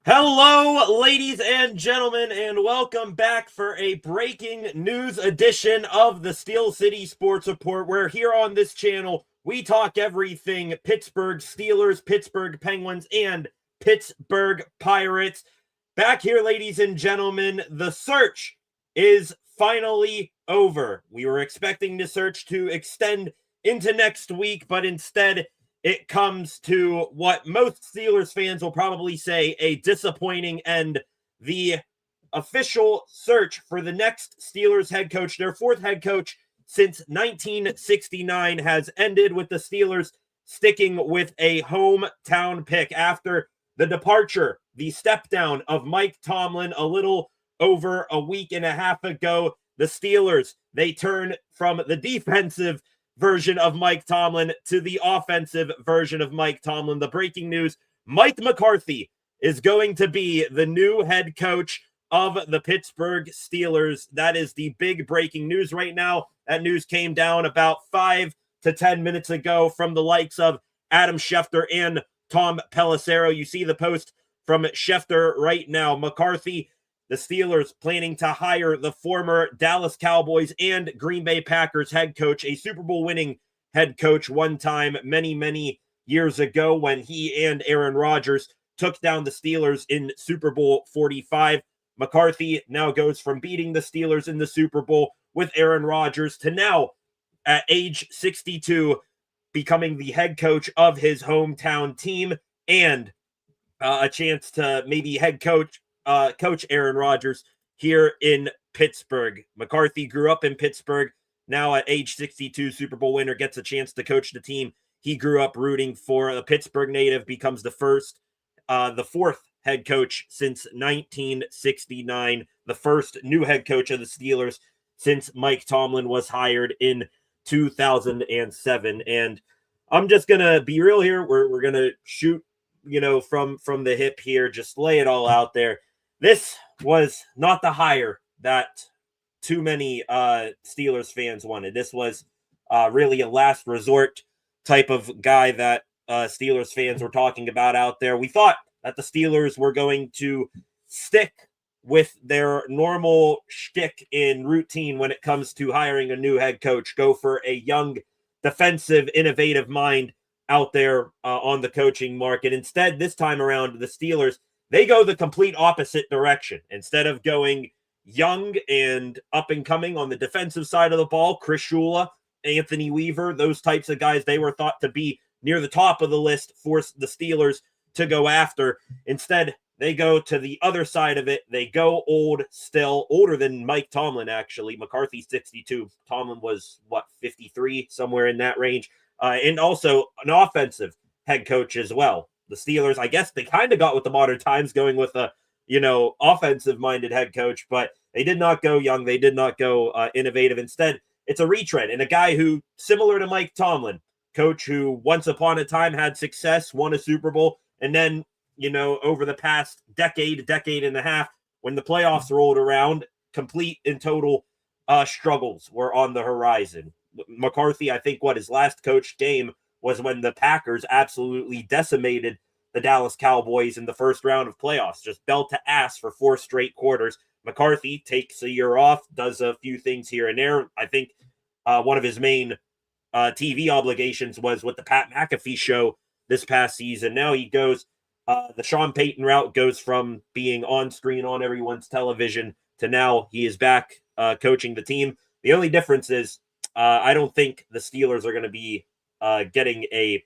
Hello, ladies and gentlemen, and welcome back for a breaking news edition of the Steel City Sports Report, where here on this channel, we talk everything Pittsburgh Steelers, Pittsburgh Penguins, and Pittsburgh Pirates. Back here, ladies and gentlemen, the search is finally over. We were expecting the search to extend into next week, but instead, it comes to what most Steelers fans will probably say a disappointing end. The official search for the next Steelers head coach, their fourth head coach since 1969, has ended with the Steelers sticking with a hometown pick after the departure, the step down of Mike Tomlin a little over a week and a half ago. The Steelers, they turn from the defensive version of Mike Tomlin to the offensive version of Mike Tomlin. The breaking news: Mike McCarthy is going to be the new head coach of the Pittsburgh Steelers. That is the big breaking news right now. That news came down about 5 to 10 minutes ago from the likes of Adam Schefter and Tom Pelissero. You see the post from Schefter right now. McCarthy, the Steelers planning to hire the former Dallas Cowboys and Green Bay Packers head coach, a Super Bowl winning head coach one time many years ago when he and Aaron Rodgers took down the Steelers in Super Bowl 45. McCarthy now goes from beating the Steelers in the Super Bowl with Aaron Rodgers to now, at age 62, becoming the head coach of his hometown team and a chance to maybe head coach Aaron Rodgers here in Pittsburgh. McCarthy grew up in Pittsburgh. Now at age 62, Super Bowl winner, gets a chance to coach the team he grew up rooting for. A Pittsburgh native, becomes the fourth head coach since 1969, the first new head coach of the Steelers since Mike Tomlin was hired in 2007. And I'm just going to be real here. We're going to shoot, from the hip here, just lay it all out there. This was not the hire that too many Steelers fans wanted. This was really a last resort type of guy that Steelers fans were talking about out there. We thought that the Steelers were going to stick with their normal shtick in routine when it comes to hiring a new head coach, go for a young, defensive, innovative mind out there on the coaching market. Instead, this time around, the Steelers, they go the complete opposite direction. Instead of going young and up and coming on the defensive side of the ball, Chris Shula, Anthony Weaver, those types of guys, they were thought to be near the top of the list for the Steelers to go after. Instead, they go to the other side of it. They go old, still older than Mike Tomlin, actually. McCarthy's 62. Tomlin was, 53, somewhere in that range. And also an offensive head coach as well. The Steelers, I guess they kind of got with the modern times, going with a, offensive-minded head coach, but they did not go young. They did not go innovative. Instead, it's a retread. And a guy who, similar to Mike Tomlin, coach who once upon a time had success, won a Super Bowl, and then, over the past decade and a half, when the playoffs rolled around, complete and total struggles were on the horizon. McCarthy, I think, his last coach game was when the Packers absolutely decimated the Dallas Cowboys in the first round of playoffs, just belt to ass for 4 straight quarters. McCarthy takes a year off, does a few things here and there. I think one of his main TV obligations was with the Pat McAfee show this past season. Now he goes the Sean Payton route, goes from being on screen on everyone's television to now he is back coaching the team. The only difference is I don't think the Steelers are going to be getting a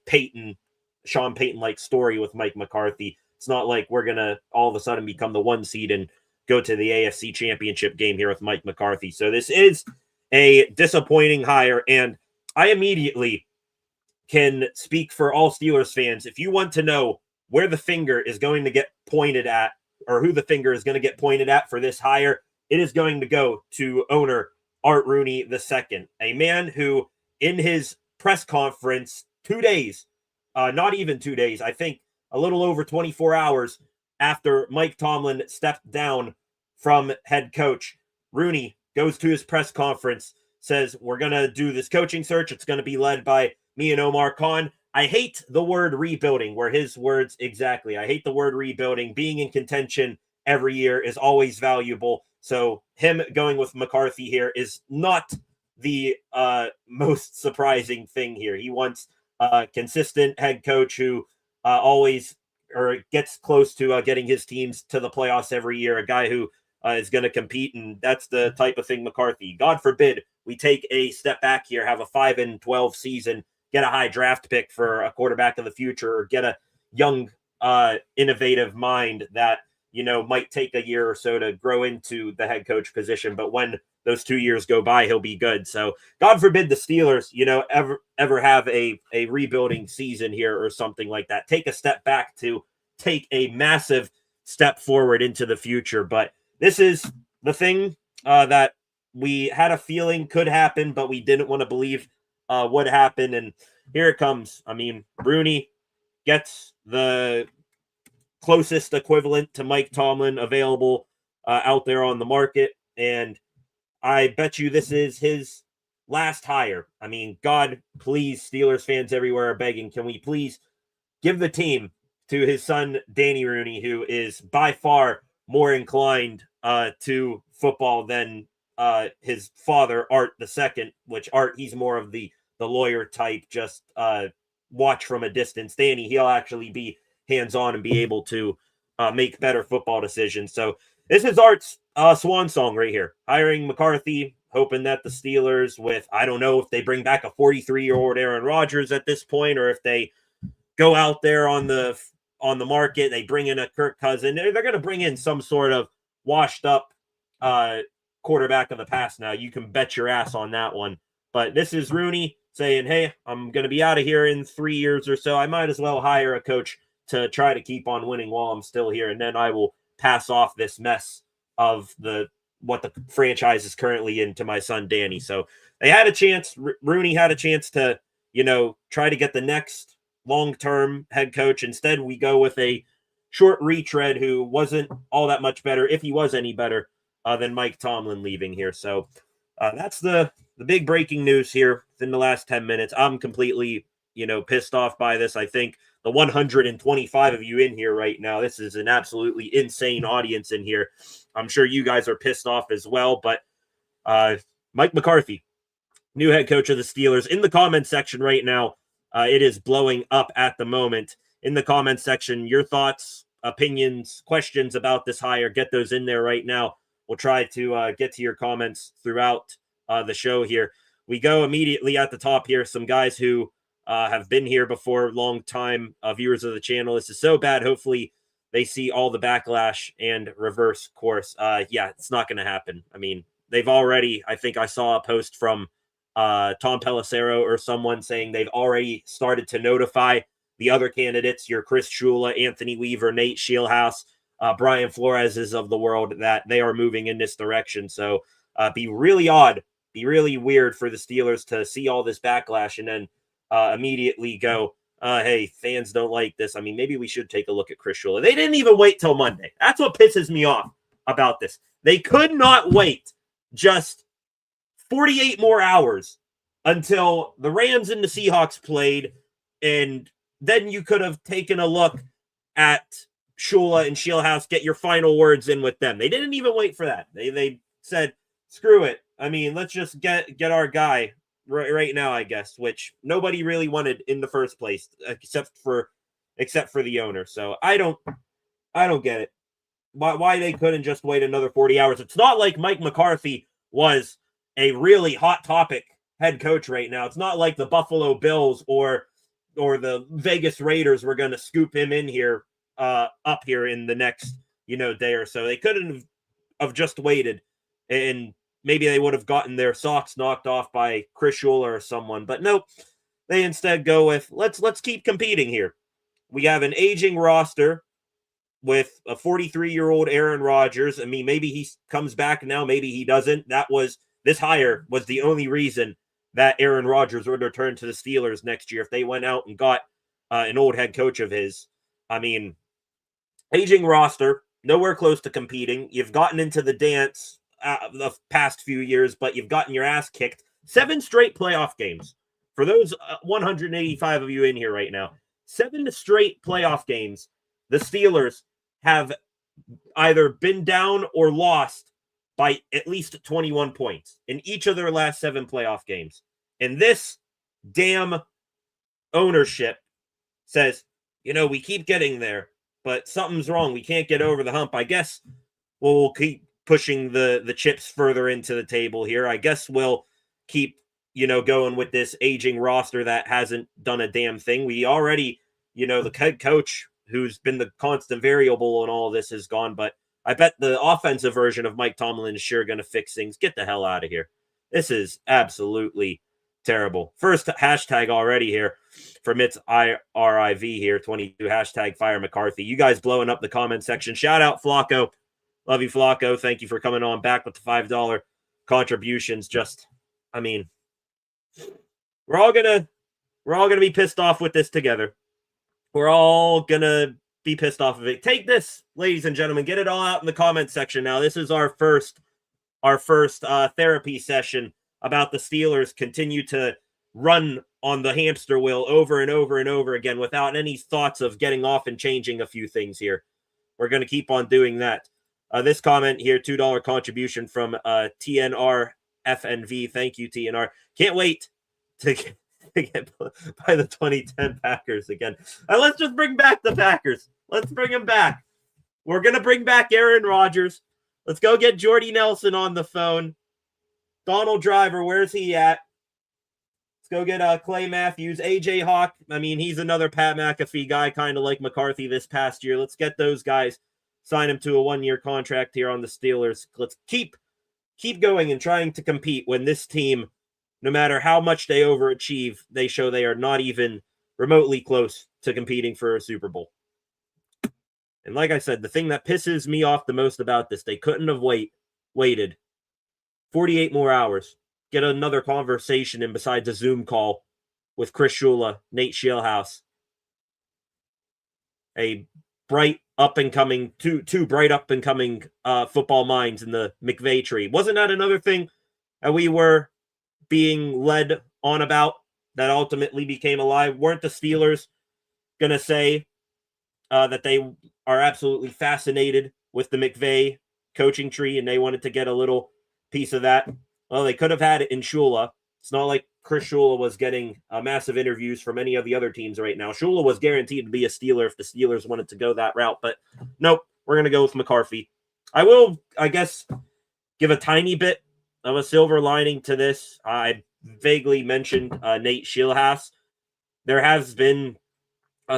Sean Payton-like story with Mike McCarthy. It's not like we're going to all of a sudden become the 1 seed and go to the AFC Championship game here with Mike McCarthy. So this is a disappointing hire, and I immediately can speak for all Steelers fans. If you want to know where the finger is going to get pointed at, or who the finger is going to get pointed at for this hire, it is going to go to owner Art Rooney II, a man who, in his press conference 2 days, not even 2 days, I think a little over 24 hours after Mike Tomlin stepped down from head coach, Rooney goes to his press conference, says, we're going to do this coaching search. It's going to be led by me and Omar Khan. I hate the word rebuilding, were his words exactly. I hate the word rebuilding. Being in contention every year is always valuable. So him going with McCarthy here is not the most surprising thing here. He wants a consistent head coach who always or gets close to getting his teams to the playoffs every year, a guy who is going to compete, and that's the type of thing McCarthy. God forbid we take a step back here, have a 5-12 season, get a high draft pick for a quarterback of the future, or get a young, innovative mind that might take a year or so to grow into the head coach position. But when those 2 years go by, he'll be good. So God forbid the Steelers, ever have a rebuilding season here or something like that. Take a step back to take a massive step forward into the future. But this is the thing that we had a feeling could happen, but we didn't want to believe would happen. And here it comes. I mean, Rooney gets the closest equivalent to Mike Tomlin available out there on the market. And I bet you this is his last hire. I mean, God, please, Steelers fans everywhere are begging, can we please give the team to his son, Danny Rooney, who is by far more inclined to football than his father, Art II, which Art, he's more of the lawyer type, just watch from a distance. Danny, he'll actually be hands-on and be able to make better football decisions. So this is Art's swan song right here. Hiring McCarthy, hoping that the Steelers with, I don't know if they bring back a 43-year-old Aaron Rodgers at this point, or if they go out there on the market, they bring in a Kirk Cousin. They're going to bring in some sort of washed up quarterback of the past now. You can bet your ass on that one. But this is Rooney saying, hey, I'm going to be out of here in 3 years or so. I might as well hire a coach to try to keep on winning while I'm still here. And then I will pass off this mess of what the franchise is currently in to my son, Danny. So they had a chance. Rooney had a chance to, try to get the next long-term head coach. Instead, we go with a short retread who wasn't all that much better, if he was any better, than Mike Tomlin leaving here. So that's the big breaking news here in the last 10 minutes. I'm completely, pissed off by this. I think the 125 of you in here right now, this is an absolutely insane audience in here. I'm sure you guys are pissed off as well. But Mike McCarthy, new head coach of the Steelers, in the comment section right now, it is blowing up at the moment. In the comment section, your thoughts, opinions, questions about this hire, get those in there right now. We'll try to get to your comments throughout the show here. We go immediately at the top here. Some guys who have been here before, long time viewers of the channel. This is so bad. Hopefully they see all the backlash and reverse course. Yeah, it's not going to happen. I mean, they've already, I think I saw a post from Tom Pelissero or someone saying they've already started to notify the other candidates, your Chris Shula, Anthony Weaver, Nate Scheelhaase, Brian Flores is of the world, that they are moving in this direction. So be really odd, be really weird for the Steelers to see all this backlash and then immediately go, hey, fans don't like this. I mean, maybe we should take a look at Chris Shula. They didn't even wait till Monday. That's what pisses me off about this. They could not wait just 48 more hours until the Rams and the Seahawks played, and then you could have taken a look at Shula and Scheelhaase, get your final words in with them. They didn't even wait for that. They said, screw it. I mean, let's just get our guy right now, I guess, which nobody really wanted in the first place, except for the owner. So I don't get it. Why they couldn't just wait another 40 hours. It's not like Mike McCarthy was a really hot topic head coach right now. It's not like the Buffalo Bills or the Vegas Raiders were going to scoop him in here, up here in the next, day or so. They couldn't have just waited, and maybe they would have gotten their socks knocked off by Chris Shula or someone. But nope, they instead go with, let's keep competing here. We have an aging roster with a 43-year-old Aaron Rodgers. I mean, maybe he comes back now, maybe he doesn't. This hire was the only reason that Aaron Rodgers would return to the Steelers next year if they went out and got an old head coach of his. I mean, aging roster, nowhere close to competing. You've gotten into the dance the past few years, but you've gotten your ass kicked. 7 straight playoff games for those 185 of you in here right now, 7 straight playoff games, the Steelers have either been down or lost by at least 21 points in each of their last 7 playoff games. And this damn ownership says, we keep getting there, but something's wrong. We can't get over the hump. I guess we'll keep pushing the chips further into the table here. I guess we'll keep, going with this aging roster that hasn't done a damn thing. We already, the head coach who's been the constant variable in all of this is gone, but I bet the offensive version of Mike Tomlin is sure going to fix things. Get the hell out of here. This is absolutely terrible. First hashtag already here from its IRIV here, 22, hashtag fire McCarthy. You guys blowing up the comment section. Shout out Flacco. Love you, Flacco. Thank you for coming on back with the $5 contributions. We're all gonna be pissed off with this together. We're all gonna be pissed off of it. Take this, ladies and gentlemen. Get it all out in the comment section now. This is our first therapy session about the Steelers continue to run on the hamster wheel over and over and over again without any thoughts of getting off and changing a few things here. We're going to keep on doing that. This comment here, $2 contribution from TNR FNV. Thank you, TNR. Can't wait to get by the 2010 Packers again. Let's just bring back the Packers. Let's bring them back. We're going to bring back Aaron Rodgers. Let's go get Jordy Nelson on the phone. Donald Driver, where's he at? Let's go get Clay Matthews. AJ Hawk, he's another Pat McAfee guy, kind of like McCarthy this past year. Let's get those guys, sign him to a 1-year contract here on the Steelers. Let's keep going and trying to compete when this team, no matter how much they overachieve, they show they are not even remotely close to competing for a Super Bowl. And like I said, the thing that pisses me off the most about this, they couldn't have waited 48 more hours, get another conversation in besides a Zoom call with Chris Shula, Nate Scheelhaase, a bright up-and-coming, two bright up-and-coming football minds in the McVay tree. Wasn't that another thing that we were being led on about that ultimately became a lie? Weren't the Steelers going to say that they are absolutely fascinated with the McVay coaching tree and they wanted to get a little piece of that? Well, they could have had it in Shula. It's not like Chris Shula was getting massive interviews from any of the other teams right now. Shula was guaranteed to be a Steeler if the Steelers wanted to go that route, but nope, we're going to go with McCarthy. I will, I guess, give a tiny bit of a silver lining to this. I vaguely mentioned Nate Scheelhaase. There has been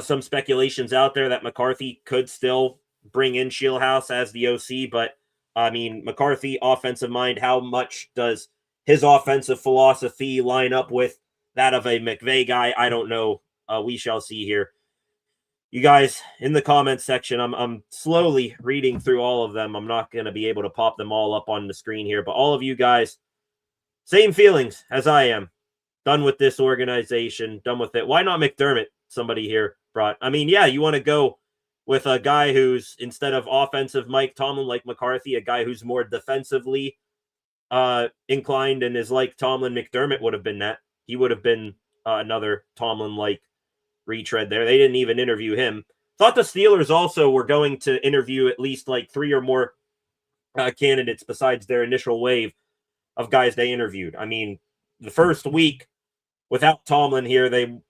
some speculations out there that McCarthy could still bring in Scheelhaase as the OC, but McCarthy, offensive mind, how much does his offensive philosophy line up with that of a McVay guy? I don't know. We shall see here. You guys in the comments section, I'm slowly reading through all of them. I'm not going to be able to pop them all up on the screen here, but all of you guys, same feelings as I am. Done with this organization, done with it. Why not McDermott? Somebody here brought. You want to go with a guy who's, instead of offensive Mike Tomlin like McCarthy, a guy who's more defensively inclined and is like Tomlin. McDermott would have been that. He would have been another Tomlin-like retread there. They didn't even interview him. Thought the Steelers also were going to interview at least like 3 or more candidates besides their initial wave of guys they interviewed. The first week without Tomlin here, they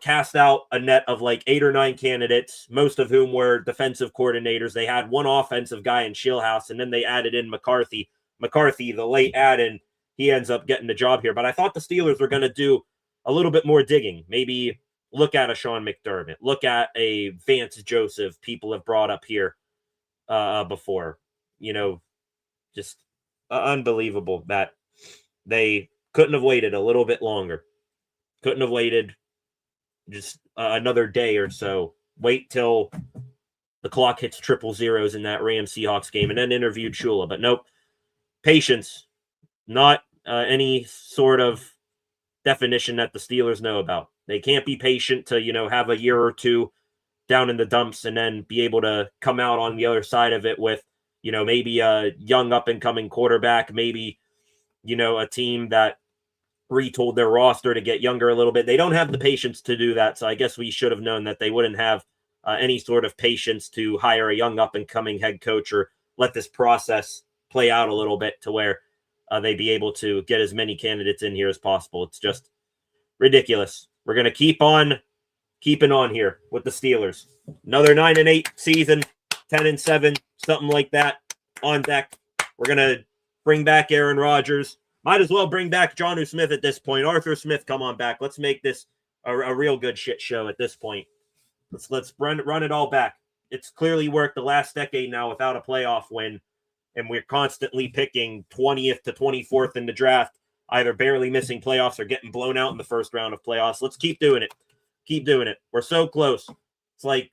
cast out a net of like 8 or 9 candidates, most of whom were defensive coordinators. They had one offensive guy in Scheelhaase, and then they added in McCarthy. McCarthy, the late add-in, he ends up getting the job here. But I thought the Steelers were going to do a little bit more digging. Maybe look at a Sean McDermott, look at a Vance Joseph. People have brought up here before. Just unbelievable that they couldn't have waited a little bit longer. Couldn't have waited just another day or so. Wait till the clock hits triple zeros in that Rams Seahawks game and then interviewed Shula. But nope. Patience. Not any sort of definition that the Steelers know about. They can't be patient to, have a year or two down in the dumps and then be able to come out on the other side of it with, maybe a young up-and-coming quarterback, maybe, a team that retooled their roster to get younger a little bit. They don't have the patience to do that, so I guess we should have known that they wouldn't have any sort of patience to hire a young up-and-coming head coach or let this process play out a little bit to where they'd be able to get as many candidates in here as possible. It's just ridiculous. We're going to keep on keeping on here with the Steelers. Another 9-8 season, 10-7, something like that on deck. We're going to bring back Aaron Rodgers. Might as well bring back Jonnu Smith at this point. Arthur Smith, come on back. Let's make this a real good shit show at this point. Let's run it all back. It's clearly worked the last decade now without a playoff win, and we're constantly picking 20th to 24th in the draft, either barely missing playoffs or getting blown out in the first round of playoffs. Let's keep doing it. Keep doing it. We're so close. It's like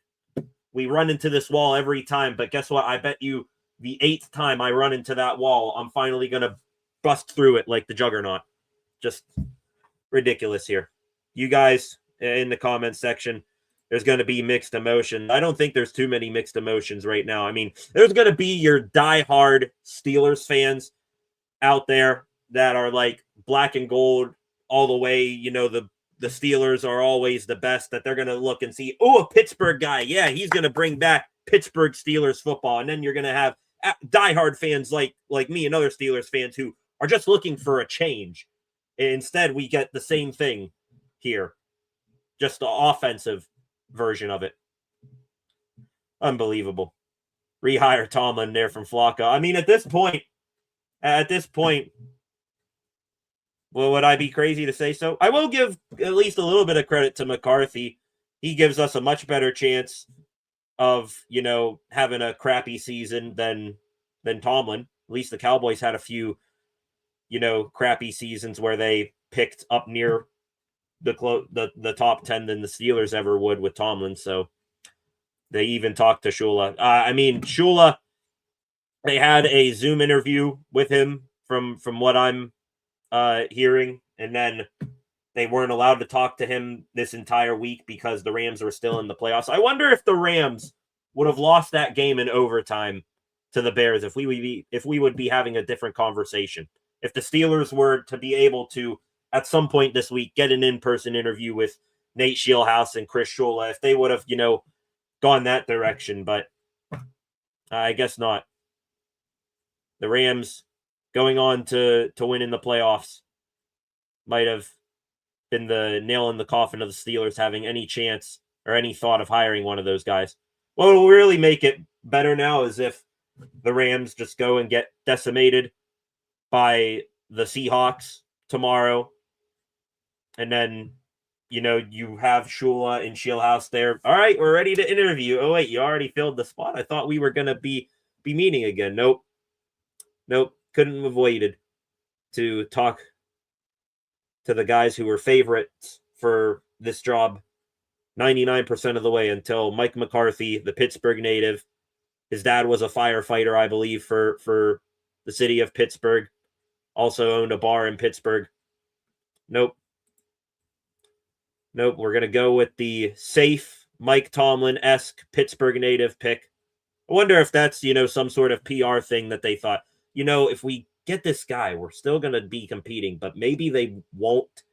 we run into this wall every time, but guess what? I bet you the 8th time I run into that wall, I'm finally going to bust through it like the Juggernaut. Just ridiculous here. You guys in the comments section, there's going to be mixed emotions. I don't think there's too many mixed emotions right now. I mean, there's going to be your diehard Steelers fans out there that are like black and gold all the way. You know, the Steelers are always the best, that they're going to look and see, oh, a Pittsburgh guy. Yeah, he's going to bring back Pittsburgh Steelers football. And then you're going to have diehard fans like me and other Steelers fans who are just looking for a change. Instead, we get the same thing here, just the offensive version of it. Unbelievable. Rehire Tomlin there from Flacco. I mean, at this point, well, would I be crazy to say so? I will give at least a little bit of credit to McCarthy. He gives us a much better chance of, you know, having a crappy season than Tomlin. At least the Cowboys had a few, you know, crappy seasons where they picked up near the top 10 than the Steelers ever would with Tomlin. So they even talked to Shula. Shula, they had a Zoom interview with him from what I'm hearing, and then they weren't allowed to talk to him this entire week because the Rams were still in the playoffs. I wonder if the Rams would have lost that game in overtime to the Bears if we would be having a different conversation. If the Steelers were to be able to, at some point this week, get an in-person interview with Nate Scheelhaase and Chris Shula, if they would have, you know, gone that direction, but I guess not. The Rams going on to win in the playoffs might have been the nail in the coffin of the Steelers having any chance or any thought of hiring one of those guys. What will really make it better now is if the Rams just go and get decimated by the Seahawks tomorrow, and then, you know, you have Shula and Scheelhaase there. All right, we're ready to interview. Oh, wait, you already filled the spot. I thought we were going to be meeting again. Nope. Couldn't have waited to talk to the guys who were favorites for this job 99% of the way until Mike McCarthy, the Pittsburgh native. His dad was a firefighter, I believe, for the city of Pittsburgh. Also owned a bar in Pittsburgh. Nope. We're going to go with the safe Mike Tomlin-esque Pittsburgh native pick. I wonder if that's, you know, some sort of PR thing that they thought, you know, if we get this guy, we're still going to be competing, but maybe they won't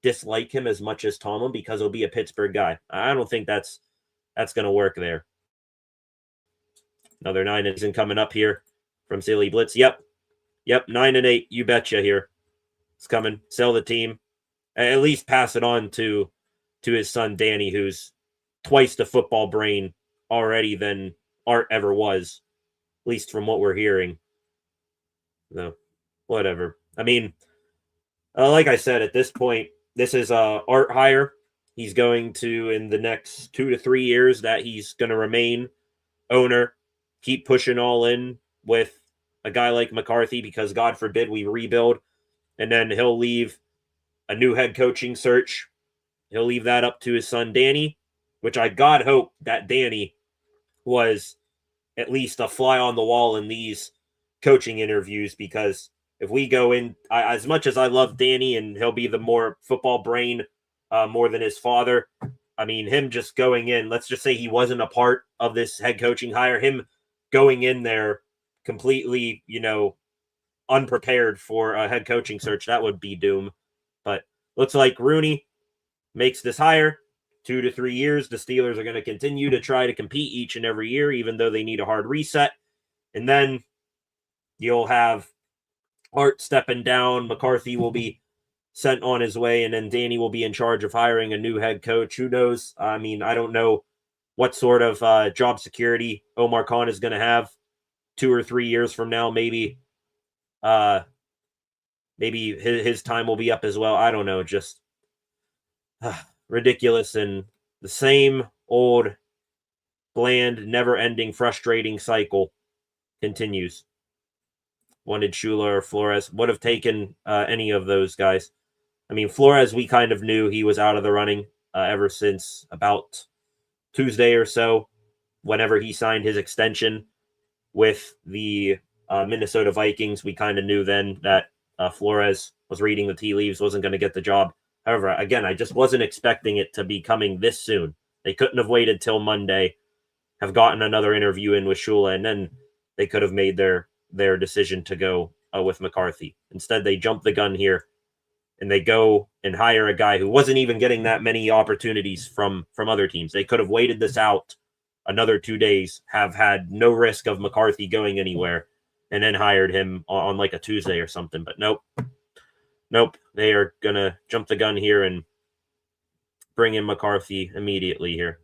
dislike him as much as Tomlin because he'll be a Pittsburgh guy. I don't think that's going to work there. Another 9 coming up here from Silly Blitz. Yep, 9-8. You betcha here. It's coming. Sell the team. At least pass it on to his son, Danny, who's twice the football brain already than Art ever was, at least from what we're hearing. No, whatever. I mean, like I said, at this point, this is Art hire. He's going to, in the next 2 to 3 years, that he's going to remain owner, keep pushing all in with a guy like McCarthy, because God forbid we rebuild, and then he'll leave a new head coaching search. He'll leave that up to his son, Danny, which I God hope that Danny was at least a fly on the wall in these coaching interviews, because if we go in, as much as I love Danny and he'll be the more football brain more than his father, I mean, him just going in, let's just say he wasn't a part of this head coaching hire, him going in there completely, you know, unprepared for a head coaching search, that would be doom. But looks like Rooney makes this hire. 2 to 3 years, the Steelers are going to continue to try to compete each and every year, even though they need a hard reset. And then you'll have Art stepping down. McCarthy will be sent on his way, and then Danny will be in charge of hiring a new head coach. Who knows? I mean, I don't know what sort of job security Omar Khan is going to have 2 or 3 years from now. Maybe his time will be up as well. I don't know. Just ridiculous, and the same old bland, never-ending, frustrating cycle continues. Wanted Shula or Flores. Would have taken any of those guys. I mean, Flores, we kind of knew he was out of the running ever since about Tuesday or so, whenever he signed his extension with the Minnesota Vikings. We kind of knew then that Flores was reading the tea leaves, wasn't going to get the job. However, again, I just wasn't expecting it to be coming this soon. They couldn't have waited till Monday, have gotten another interview in with Shula, and then they could have made their decision to go with McCarthy. Instead, they jumped the gun here, and they go and hire a guy who wasn't even getting that many opportunities from other teams. They could have waited this out another 2 days, have had no risk of McCarthy going anywhere, and then hired him on like a Tuesday or something. But nope. They are going to jump the gun here and bring in McCarthy immediately here.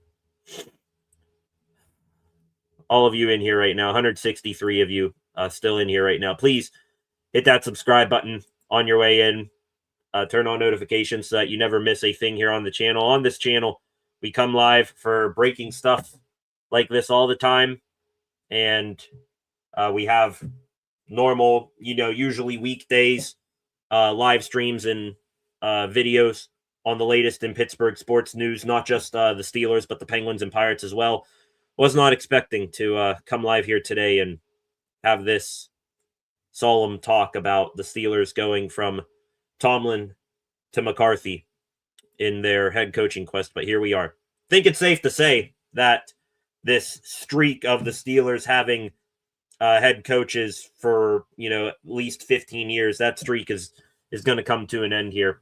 All of you in here right now, 163 of you still in here right now. Please hit that subscribe button on your way in. Turn on notifications so that you never miss a thing here on the channel. On this channel, we come live for breaking stuff like this all the time. And we have normal, usually weekdays, live streams and videos on the latest in Pittsburgh sports news, not just the Steelers, but the Penguins and Pirates as well. Was not expecting to come live here today and have this solemn talk about the Steelers going from Tomlin to McCarthy in their head coaching quest, but here we are. I think it's safe to say that this streak of the Steelers having head coaches for, at least 15 years, that streak is going to come to an end here.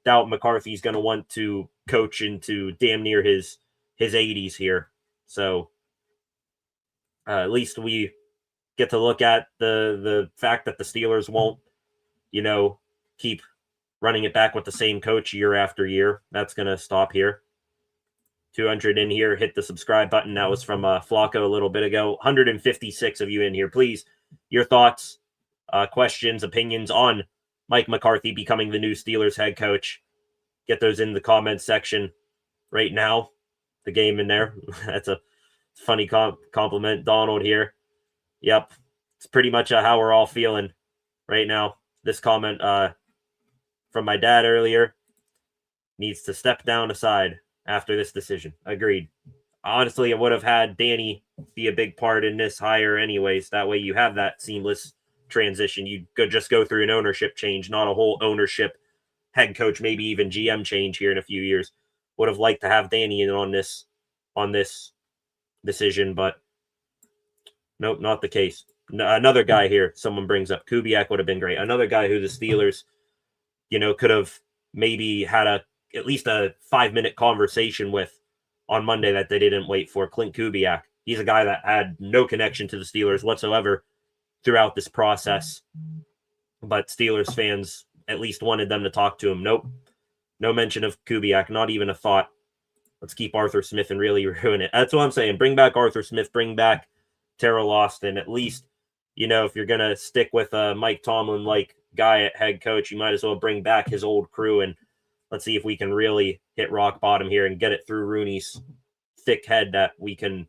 Doubt McCarthy's going to want to coach into damn near his 80s here. So at least we get to look at the fact that the Steelers won't, keep running it back with the same coach year after year. That's going to stop here. 200 in here. Hit the subscribe button. That was from Flacco a little bit ago. 156 of you in here. Please, your thoughts, questions, opinions on Mike McCarthy becoming the new Steelers head coach. Get those in the comments section right now. The game in there. That's a funny compliment. Donald here. Yep. It's pretty much how we're all feeling right now. This comment from my dad earlier needs to step down aside after this decision. Agreed. Honestly, I would have had Danny be a big part in this hire anyways. That way you have that seamless transition. You could just go through an ownership change, not a whole ownership, head coach, maybe even GM change here in a few years. Would have liked to have Danny in on this decision, but nope, not the case. Another guy here, someone brings up, Kubiak would have been great. Another guy who the Steelers, could have maybe had at least a 5-minute conversation with on Monday that they didn't wait for. Clint Kubiak. He's a guy that had no connection to the Steelers whatsoever throughout this process. But Steelers fans at least wanted them to talk to him. Nope. No mention of Kubiak. Not even a thought. Let's keep Arthur Smith and really ruin it. That's what I'm saying. Bring back Arthur Smith. Bring back Terrell Austin. At least, if you're going to stick with a Mike Tomlin-like guy at head coach, you might as well bring back his old crew, and let's see if we can really hit rock bottom here and get it through Rooney's thick head that we can,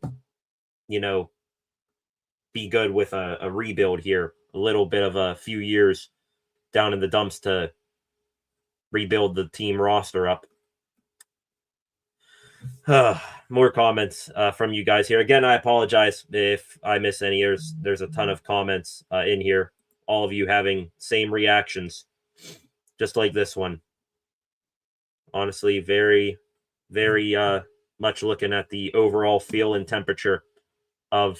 be good with a rebuild here. A little bit of a few years down in the dumps to rebuild the team roster up. More comments from you guys here. Again, I apologize if I miss any. There's a ton of comments in here. All of you having same reactions, just like this one. Honestly, very, very much looking at the overall feel and temperature of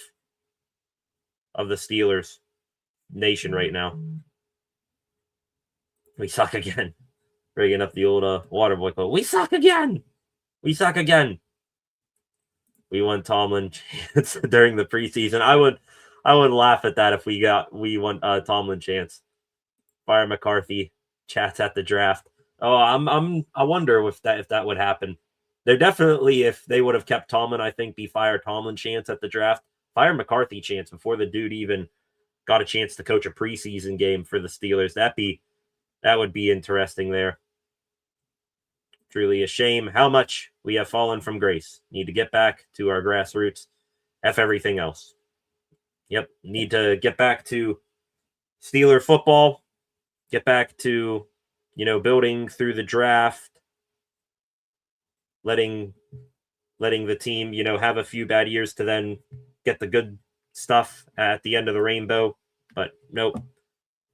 the Steelers nation right now. We suck again. Bringing up the old water boy quote. We suck again. We suck again. We won Tomlin chance during the preseason. I would laugh at that if we won Tomlin chance. Fire McCarthy chats at the draft. Oh, I wonder if that would happen. They're definitely, if they would have kept Tomlin, I think be fire Tomlin chance at the draft. Fire McCarthy chance before the dude even got a chance to coach a preseason game for the Steelers. That would be interesting there. Truly a shame how much we have fallen from grace. Need to get back to our grassroots. F everything else. Yep, need to get back to Steeler football. Get back to, building through the draft. Letting the team, have a few bad years to then get the good stuff at the end of the rainbow. But nope.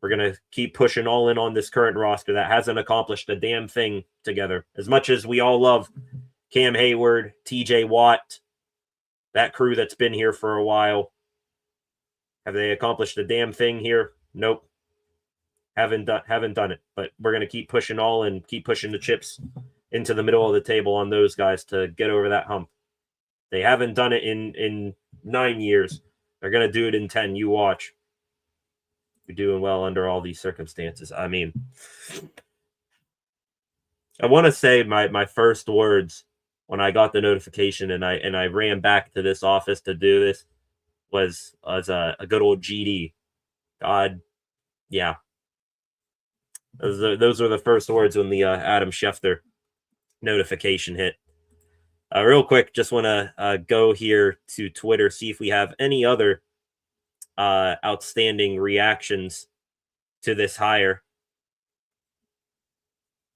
We're going to keep pushing all in on this current roster that hasn't accomplished a damn thing together. As much as we all love Cam Hayward, TJ Watt, that crew that's been here for a while, have they accomplished a damn thing here? Nope. Haven't done it. But we're going to keep pushing all and keep pushing the chips into the middle of the table on those guys to get over that hump. They haven't done it in 9 years. They're going to do it in 10. You watch. You're doing well under all these circumstances. I mean, I want to say my first words when I got the notification and I ran back to this office to do this was a good old GD. God, yeah. Those were the first words when the Adam Schefter notification hit. Real quick, just want to go here to Twitter, see if we have any other outstanding reactions to this hire.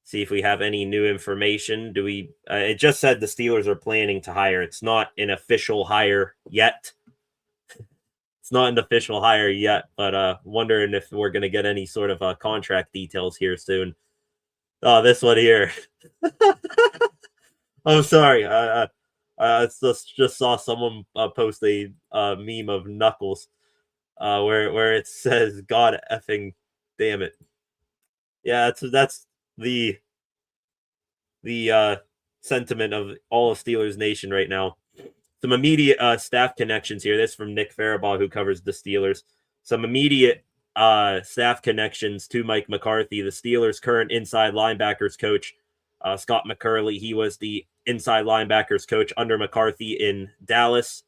See if we have any new information. Do we? It just said the Steelers are planning to hire. It's not an official hire yet. It's not an official hire yet, but wondering if we're going to get any sort of contract details here soon. Oh, this one here. I'm sorry. I just saw someone post a meme of Knuckles. Where it says "God effing damn it." Yeah, that's the sentiment of all of Steelers Nation right now. Some immediate staff connections here. This from Nick Faribaugh, who covers the Steelers. Some immediate staff connections to Mike McCarthy, the Steelers' current inside linebackers coach, Scott McCurley. He was the inside linebackers coach under McCarthy in Dallas.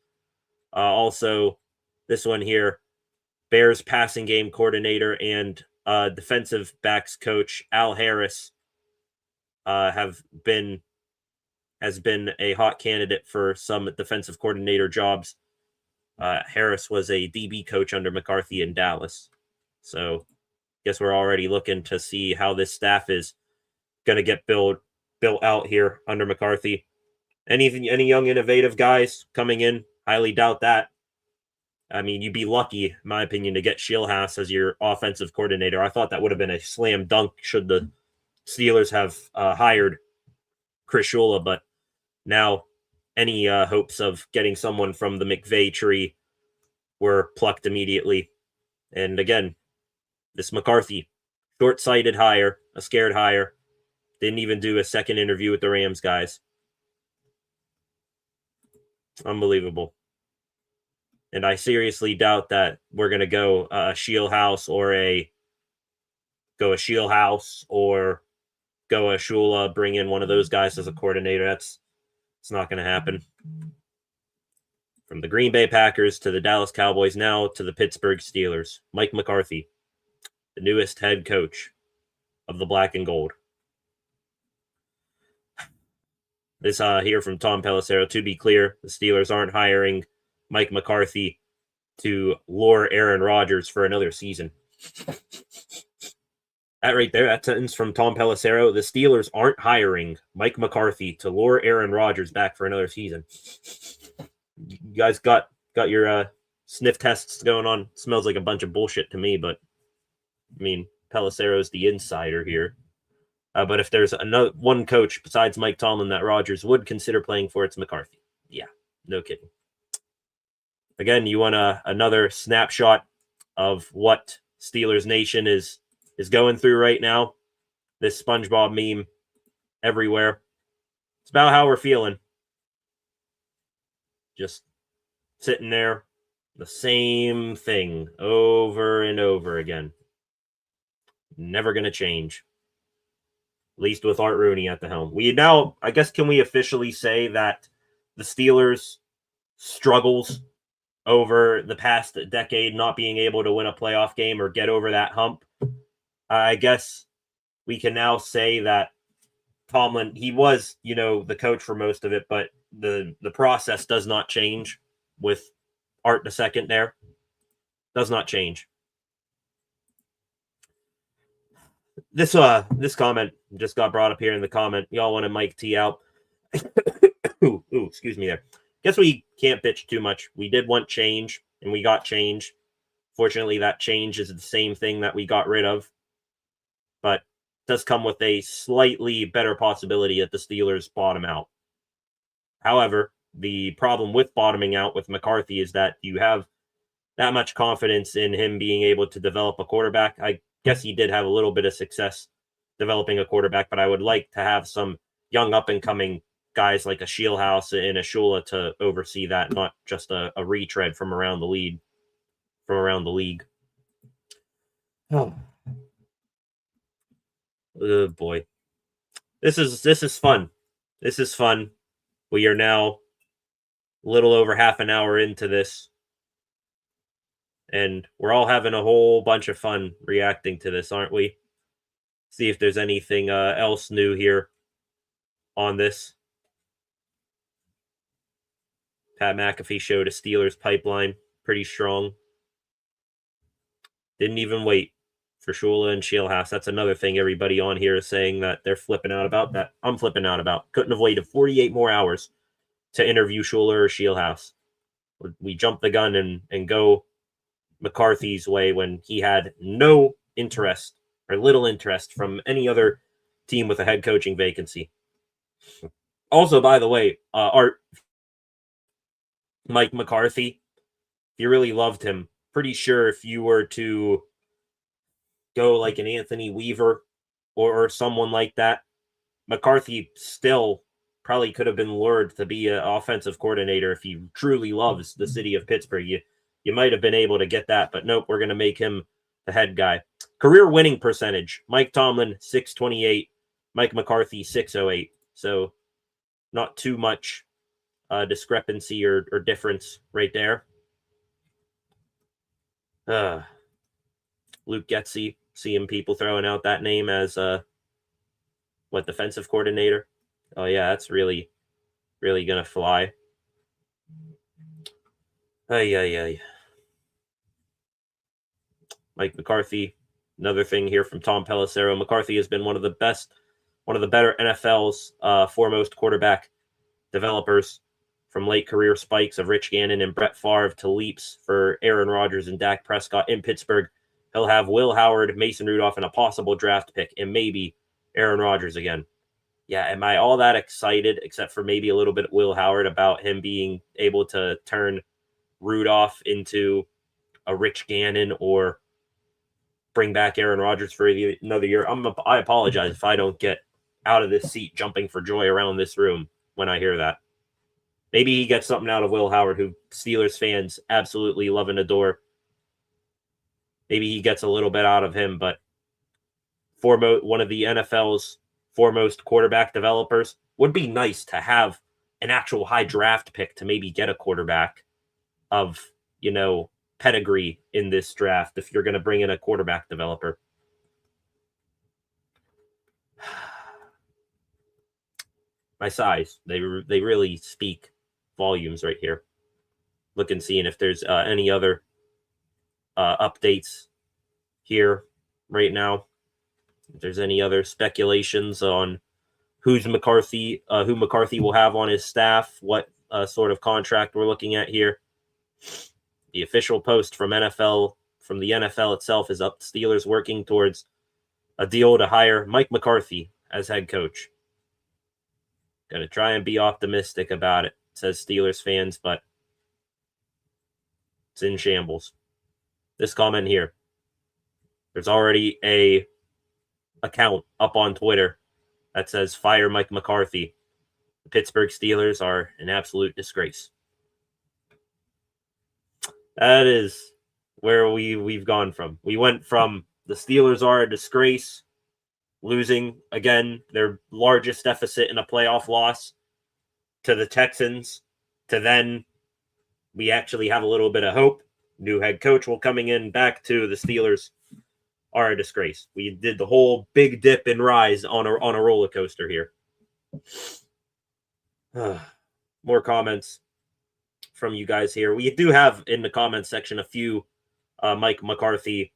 Also, this one here. Bears passing game coordinator and defensive backs coach Al Harris has been a hot candidate for some defensive coordinator jobs. Harris was a DB coach under McCarthy in Dallas. So I guess we're already looking to see how this staff is going to get built out here under McCarthy. Any young innovative guys coming in? Highly doubt that. I mean, you'd be lucky, in my opinion, to get Shieldhouse as your offensive coordinator. I thought that would have been a slam dunk should the Steelers have hired Chris Shula, but now any hopes of getting someone from the McVay tree were plucked immediately. And again, this McCarthy, short-sighted hire, a scared hire, didn't even do a second interview with the Rams guys. Unbelievable. And I seriously doubt that we're going to go a Shieldhouse or go a Shula, bring in one of those guys as a coordinator. It's not going to happen. From the Green Bay Packers to the Dallas Cowboys, now to the Pittsburgh Steelers. Mike McCarthy, the newest head coach of the Black and Gold. This here from Tom Pelissero. To be clear, the Steelers aren't hiring Mike McCarthy to lure Aaron Rodgers for another season. That right there, that sentence from Tom Pelissero. The Steelers aren't hiring Mike McCarthy to lure Aaron Rodgers back for another season. You guys got your sniff tests going on. Smells like a bunch of bullshit to me, but I mean, Pelissero's the insider here. But if there's one coach besides Mike Tomlin that Rodgers would consider playing for, it's McCarthy. Yeah, no kidding. Again, you want another snapshot of what Steelers Nation is going through right now. this SpongeBob meme everywhere. It's about how we're feeling. Just sitting there, the same thing over and over again. Never going to change. At least with Art Rooney at the helm. We now, I guess, can we officially say that the Steelers' struggles over the past decade not being able to win a playoff game or get over that hump, I guess we can now say that Tomlin, he was, the coach for most of it, but the process does not change with Art the second there. Does not change. This comment just got brought up here in the comment. Y'all wanted Mike T out. ooh, excuse me there. Guess we can't bitch too much. We did want change, and we got change. Fortunately, that change is the same thing that we got rid of. But it does come with a slightly better possibility that the Steelers bottom out. However, the problem with bottoming out with McCarthy is that you have that much confidence in him being able to develop a quarterback. I guess he did have a little bit of success developing a quarterback, but I would like to have some young up-and-coming guys like a Shieldhouse and a Shula to oversee that, not just a retread from around the league. Oh boy. This is fun. This is fun. We are now a little over half an hour into this, and we're all having a whole bunch of fun reacting to this, aren't we? See if there's anything else new here on this. Pat McAfee showed a Steelers pipeline. Pretty strong. Didn't even wait for Shula and Shieldhouse. That's another thing everybody on here is saying that they're flipping out about. That I'm flipping out about. Couldn't have waited 48 more hours to interview Shula or Shieldhouse. We jump the gun and go McCarthy's way when he had no interest or little interest from any other team with a head coaching vacancy. Also, by the way, Mike McCarthy, if you really loved him, pretty sure if you were to go like an Anthony Weaver or someone like that, McCarthy still probably could have been lured to be an offensive coordinator if he truly loves the city of Pittsburgh. You might have been able to get that, but nope, we're going to make him the head guy. Career winning percentage, Mike Tomlin, 628, Mike McCarthy, 608. So not too much discrepancy or difference right there. Luke Getsy, seeing people throwing out that name as defensive coordinator. Oh yeah, that's really gonna fly. Ay. Mike McCarthy, another thing here from Tom Pelissero. McCarthy has been one of the better NFL's foremost quarterback developers, from late career spikes of Rich Gannon and Brett Favre to leaps for Aaron Rodgers and Dak Prescott in Pittsburgh. He'll have Will Howard, Mason Rudolph, and a possible draft pick, and maybe Aaron Rodgers again. Yeah, am I all that excited, except for maybe a little bit of Will Howard, about him being able to turn Rudolph into a Rich Gannon or bring back Aaron Rodgers for another year? I apologize if I don't get out of this seat jumping for joy around this room when I hear that. Maybe he gets something out of Will Howard, who Steelers fans absolutely love and adore. Maybe he gets a little bit out of him, but one of the NFL's foremost quarterback developers, would be nice to have an actual high draft pick to maybe get a quarterback of, pedigree in this draft if you're going to bring in a quarterback developer. My size, they really speak volumes right here. Looking, seeing if there's any other updates here right now. If there's any other speculations on who McCarthy will have on his staff, what sort of contract we're looking at here. The official post from the NFL itself is up. Steelers working towards a deal to hire Mike McCarthy as head coach. Going to try and be optimistic about it, says Steelers fans, but it's in shambles. This comment here. There's already a account up on Twitter that says fire Mike McCarthy. The Pittsburgh Steelers are an absolute disgrace. That is where we've gone from. We went from the Steelers are a disgrace, losing again their largest deficit in a playoff loss, to the Texans, to then we actually have a little bit of hope. New head coach will coming in, back to the Steelers are a disgrace. We did the whole big dip and rise on a roller coaster here. More comments from you guys here. We do have in the comments section a few Mike McCarthy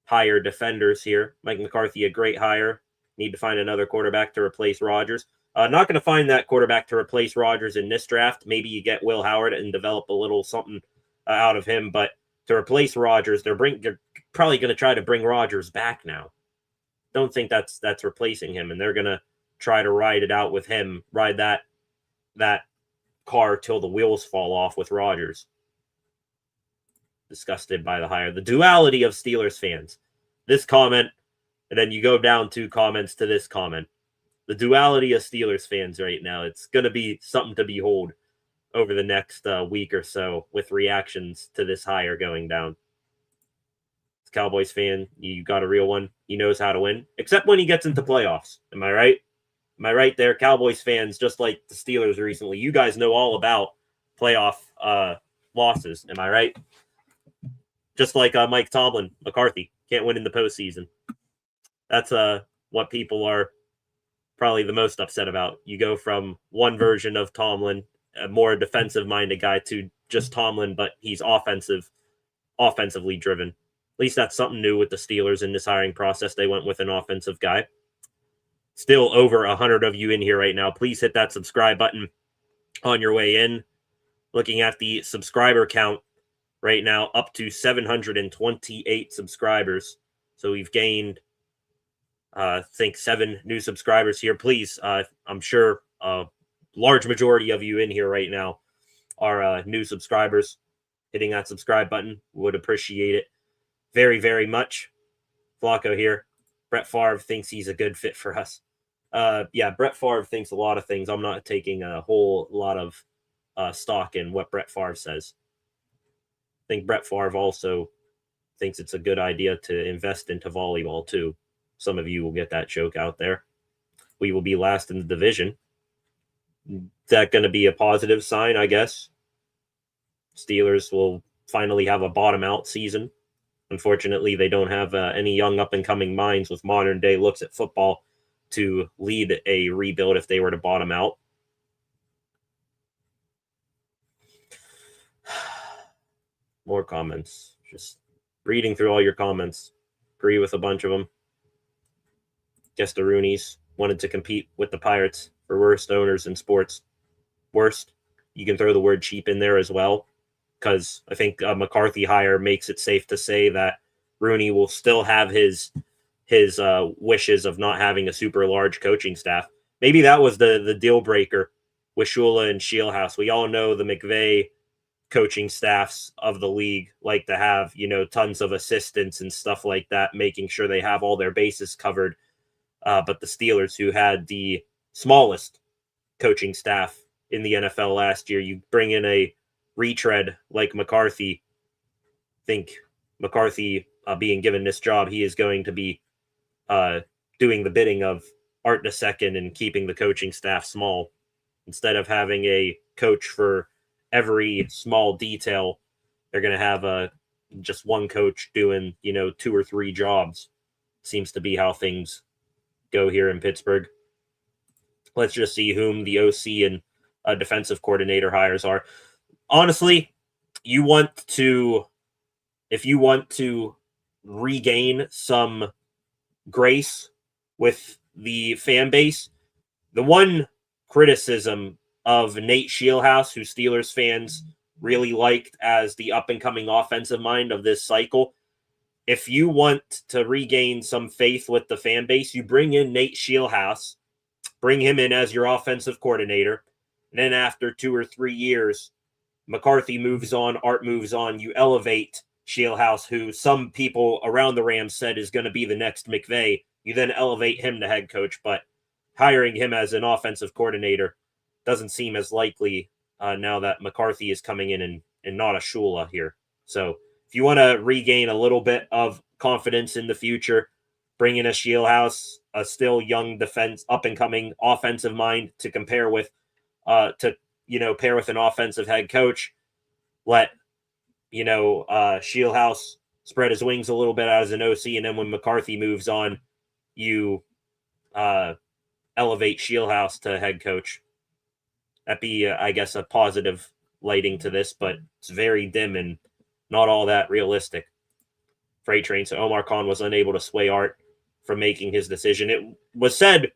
hire defenders here. Mike McCarthy, a great hire. Need to find another quarterback to replace Rodgers. Not going to find that quarterback to replace Rodgers in this draft. Maybe you get Will Howard and develop a little something out of him. But to replace Rodgers, they're probably going to try to bring Rodgers back now. Don't think that's replacing him, and they're going to try to ride it out with him, ride that car till the wheels fall off with Rodgers. Disgusted by the hire. The duality of Steelers fans. This comment, and then you go down 2 comments to this comment. The duality of Steelers fans right now. It's going to be something to behold over the next week or so with reactions to this hire going down. This Cowboys fan, you got a real one. He knows how to win, except when he gets into playoffs. Am I right? Am I right there? Cowboys fans, just like the Steelers recently, you guys know all about playoff losses. Am I right? Just like Mike Tomlin, McCarthy, can't win in the postseason. That's what people are probably the most upset about. You go from one version of Tomlin, a more defensive-minded guy, to just Tomlin, but he's offensively driven. At least that's something new with the Steelers in this hiring process. They went with an offensive guy. Still over 100 of you in here right now. Please hit that subscribe button on your way in. Looking at the subscriber count right now, up to 728 subscribers. So we've gained, I think, 7 new subscribers here. Please, I'm sure a large majority of you in here right now are new subscribers. Hitting that subscribe button, would appreciate it very, very much. Flacco here. Brett Favre thinks he's a good fit for us. Yeah, Brett Favre thinks a lot of things. I'm not taking a whole lot of stock in what Brett Favre says. I think Brett Favre also thinks it's a good idea to invest into volleyball too. Some of you will get that joke out there. We will be last in the division. Is that going to be a positive sign, I guess? Steelers will finally have a bottom-out season. Unfortunately, they don't have any young up-and-coming minds with modern-day looks at football to lead a rebuild if they were to bottom out. More comments. Just reading through all your comments. Agree with a bunch of them. Guess the Roonies wanted to compete with the Pirates for worst owners in sports. Worst. You can throw the word cheap in there as well, because I think McCarthy hire makes it safe to say that Rooney will still have his wishes of not having a super large coaching staff. Maybe that was the deal breaker with Shula and Shieldhouse. We all know the McVay coaching staffs of the league like to have, tons of assistants and stuff like that, making sure they have all their bases covered. But the Steelers, who had the smallest coaching staff in the NFL last year, you bring in a retread like McCarthy. I think McCarthy being given this job, he is going to be doing the bidding of Art II and keeping the coaching staff small. Instead of having a coach for every small detail, they're going to have just one coach doing, 2 or 3 jobs. Seems to be how things go here in Pittsburgh. Let's just see whom the OC and defensive coordinator hires are. Honestly, if you want to regain some grace with the fan base, the one criticism of Nate Shieldhouse, who Steelers fans really liked as the up-and-coming offensive mind of this cycle, if you want to regain some faith with the fan base, you bring in Nate Shieldhouse, bring him in as your offensive coordinator, and then after 2 or 3 years, McCarthy moves on, Art moves on, you elevate Shieldhouse, who some people around the Rams said is going to be the next McVay. You then elevate him to head coach, but hiring him as an offensive coordinator doesn't seem as likely now that McCarthy is coming in and not a Shula here. So if you want to regain a little bit of confidence in the future, bring in a Shieldhouse, a still young defense, up and coming offensive mind to compare with, pair with an offensive head coach. Let Shieldhouse spread his wings a little bit as an OC, and then when McCarthy moves on, you elevate Shieldhouse to head coach. That'd be, I guess, a positive lighting to this, but it's very dim and not all that realistic. Freight train. So Omar Khan was unable to sway Art from making his decision. It was said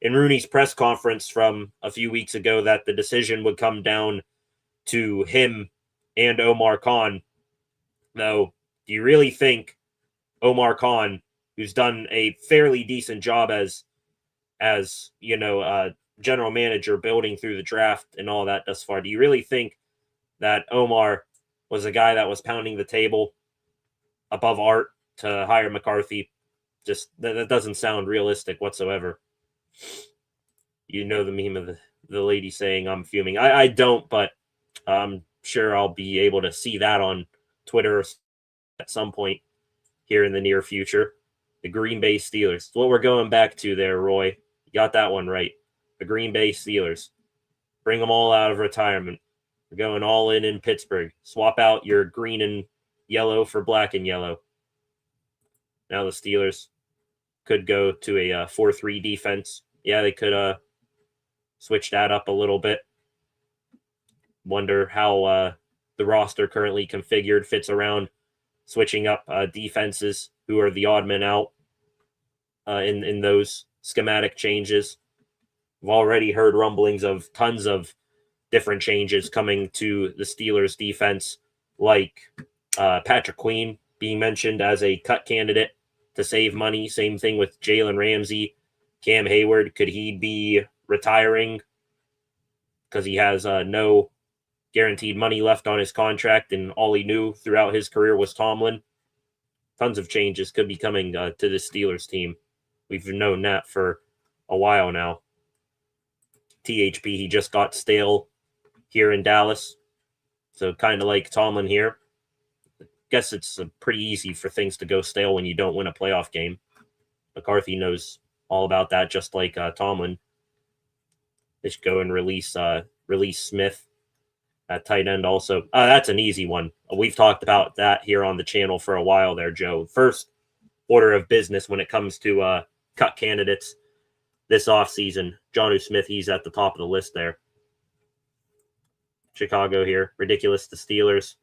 in Rooney's press conference from a few weeks ago that the decision would come down to him and Omar Khan. Though, do you really think Omar Khan, who's done a fairly decent job as general manager building through the draft and all that thus far, do you really think that Omar was a guy that was pounding the table above Art to hire McCarthy? Just that doesn't sound realistic whatsoever. You know the meme of the lady saying I'm fuming. I don't, but I'm sure I'll be able to see that on Twitter at some point here in the near future. The Green Bay Steelers. It's what we're going back to there, Roy. You got that one right. The Green Bay Steelers. Bring them all out of retirement. We're going all in Pittsburgh. Swap out your green and yellow for black and yellow. Now the Steelers could go to a 4-3 defense. Yeah, they could switch that up a little bit. Wonder how the roster currently configured fits around switching up defenses who are the odd men out in those schematic changes. We've already heard rumblings of tons of different changes coming to the Steelers defense, like Patrick Queen being mentioned as a cut candidate to save money. Same thing with Jalen Ramsey. Cam Hayward, could he be retiring because he has no guaranteed money left on his contract and all he knew throughout his career was Tomlin? Tons of changes could be coming to the Steelers team. We've known that for a while now. THP, he just got stale here in Dallas. So kind of like Tomlin here. Guess it's pretty easy for things to go stale when you don't win a playoff game. McCarthy knows all about that, just like Tomlin. They should go and release Smith at tight end also. That's an easy one. We've talked about that here on the channel for a while there, Joe. First order of business when it comes to cut candidates this offseason. Jonnu Smith, he's at the top of the list there. Chicago here. Ridiculous. The Steelers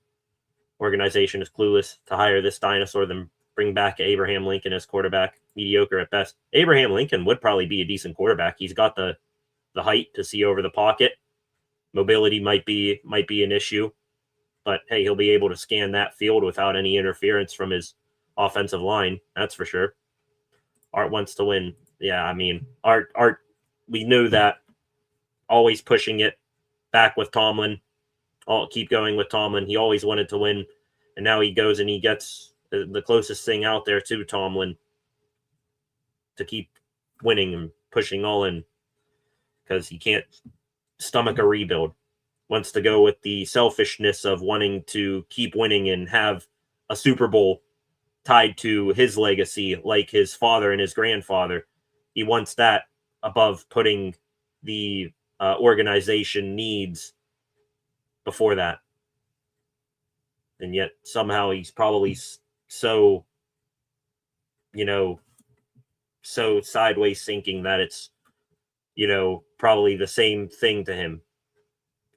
organization is clueless to hire this dinosaur, then bring back Abraham Lincoln as quarterback. Mediocre at best. Abraham Lincoln would probably be a decent quarterback. He's got the height to see over the pocket. Mobility might be an issue, but hey, he'll be able to scan that field without any interference from his offensive line. That's for sure. Art wants to win. Yeah, I mean, Art, we knew that. Always pushing it back with Tomlin. I'll keep going with Tomlin. He always wanted to win, and now he goes and he gets the closest thing out there to Tomlin to keep winning and pushing all in because he can't stomach a rebuild. Wants to go with the selfishness of wanting to keep winning and have a Super Bowl tied to his legacy like his father and his grandfather. He wants that above putting the organization needs before that. And yet somehow he's probably so sideways thinking that it's, probably the same thing to him.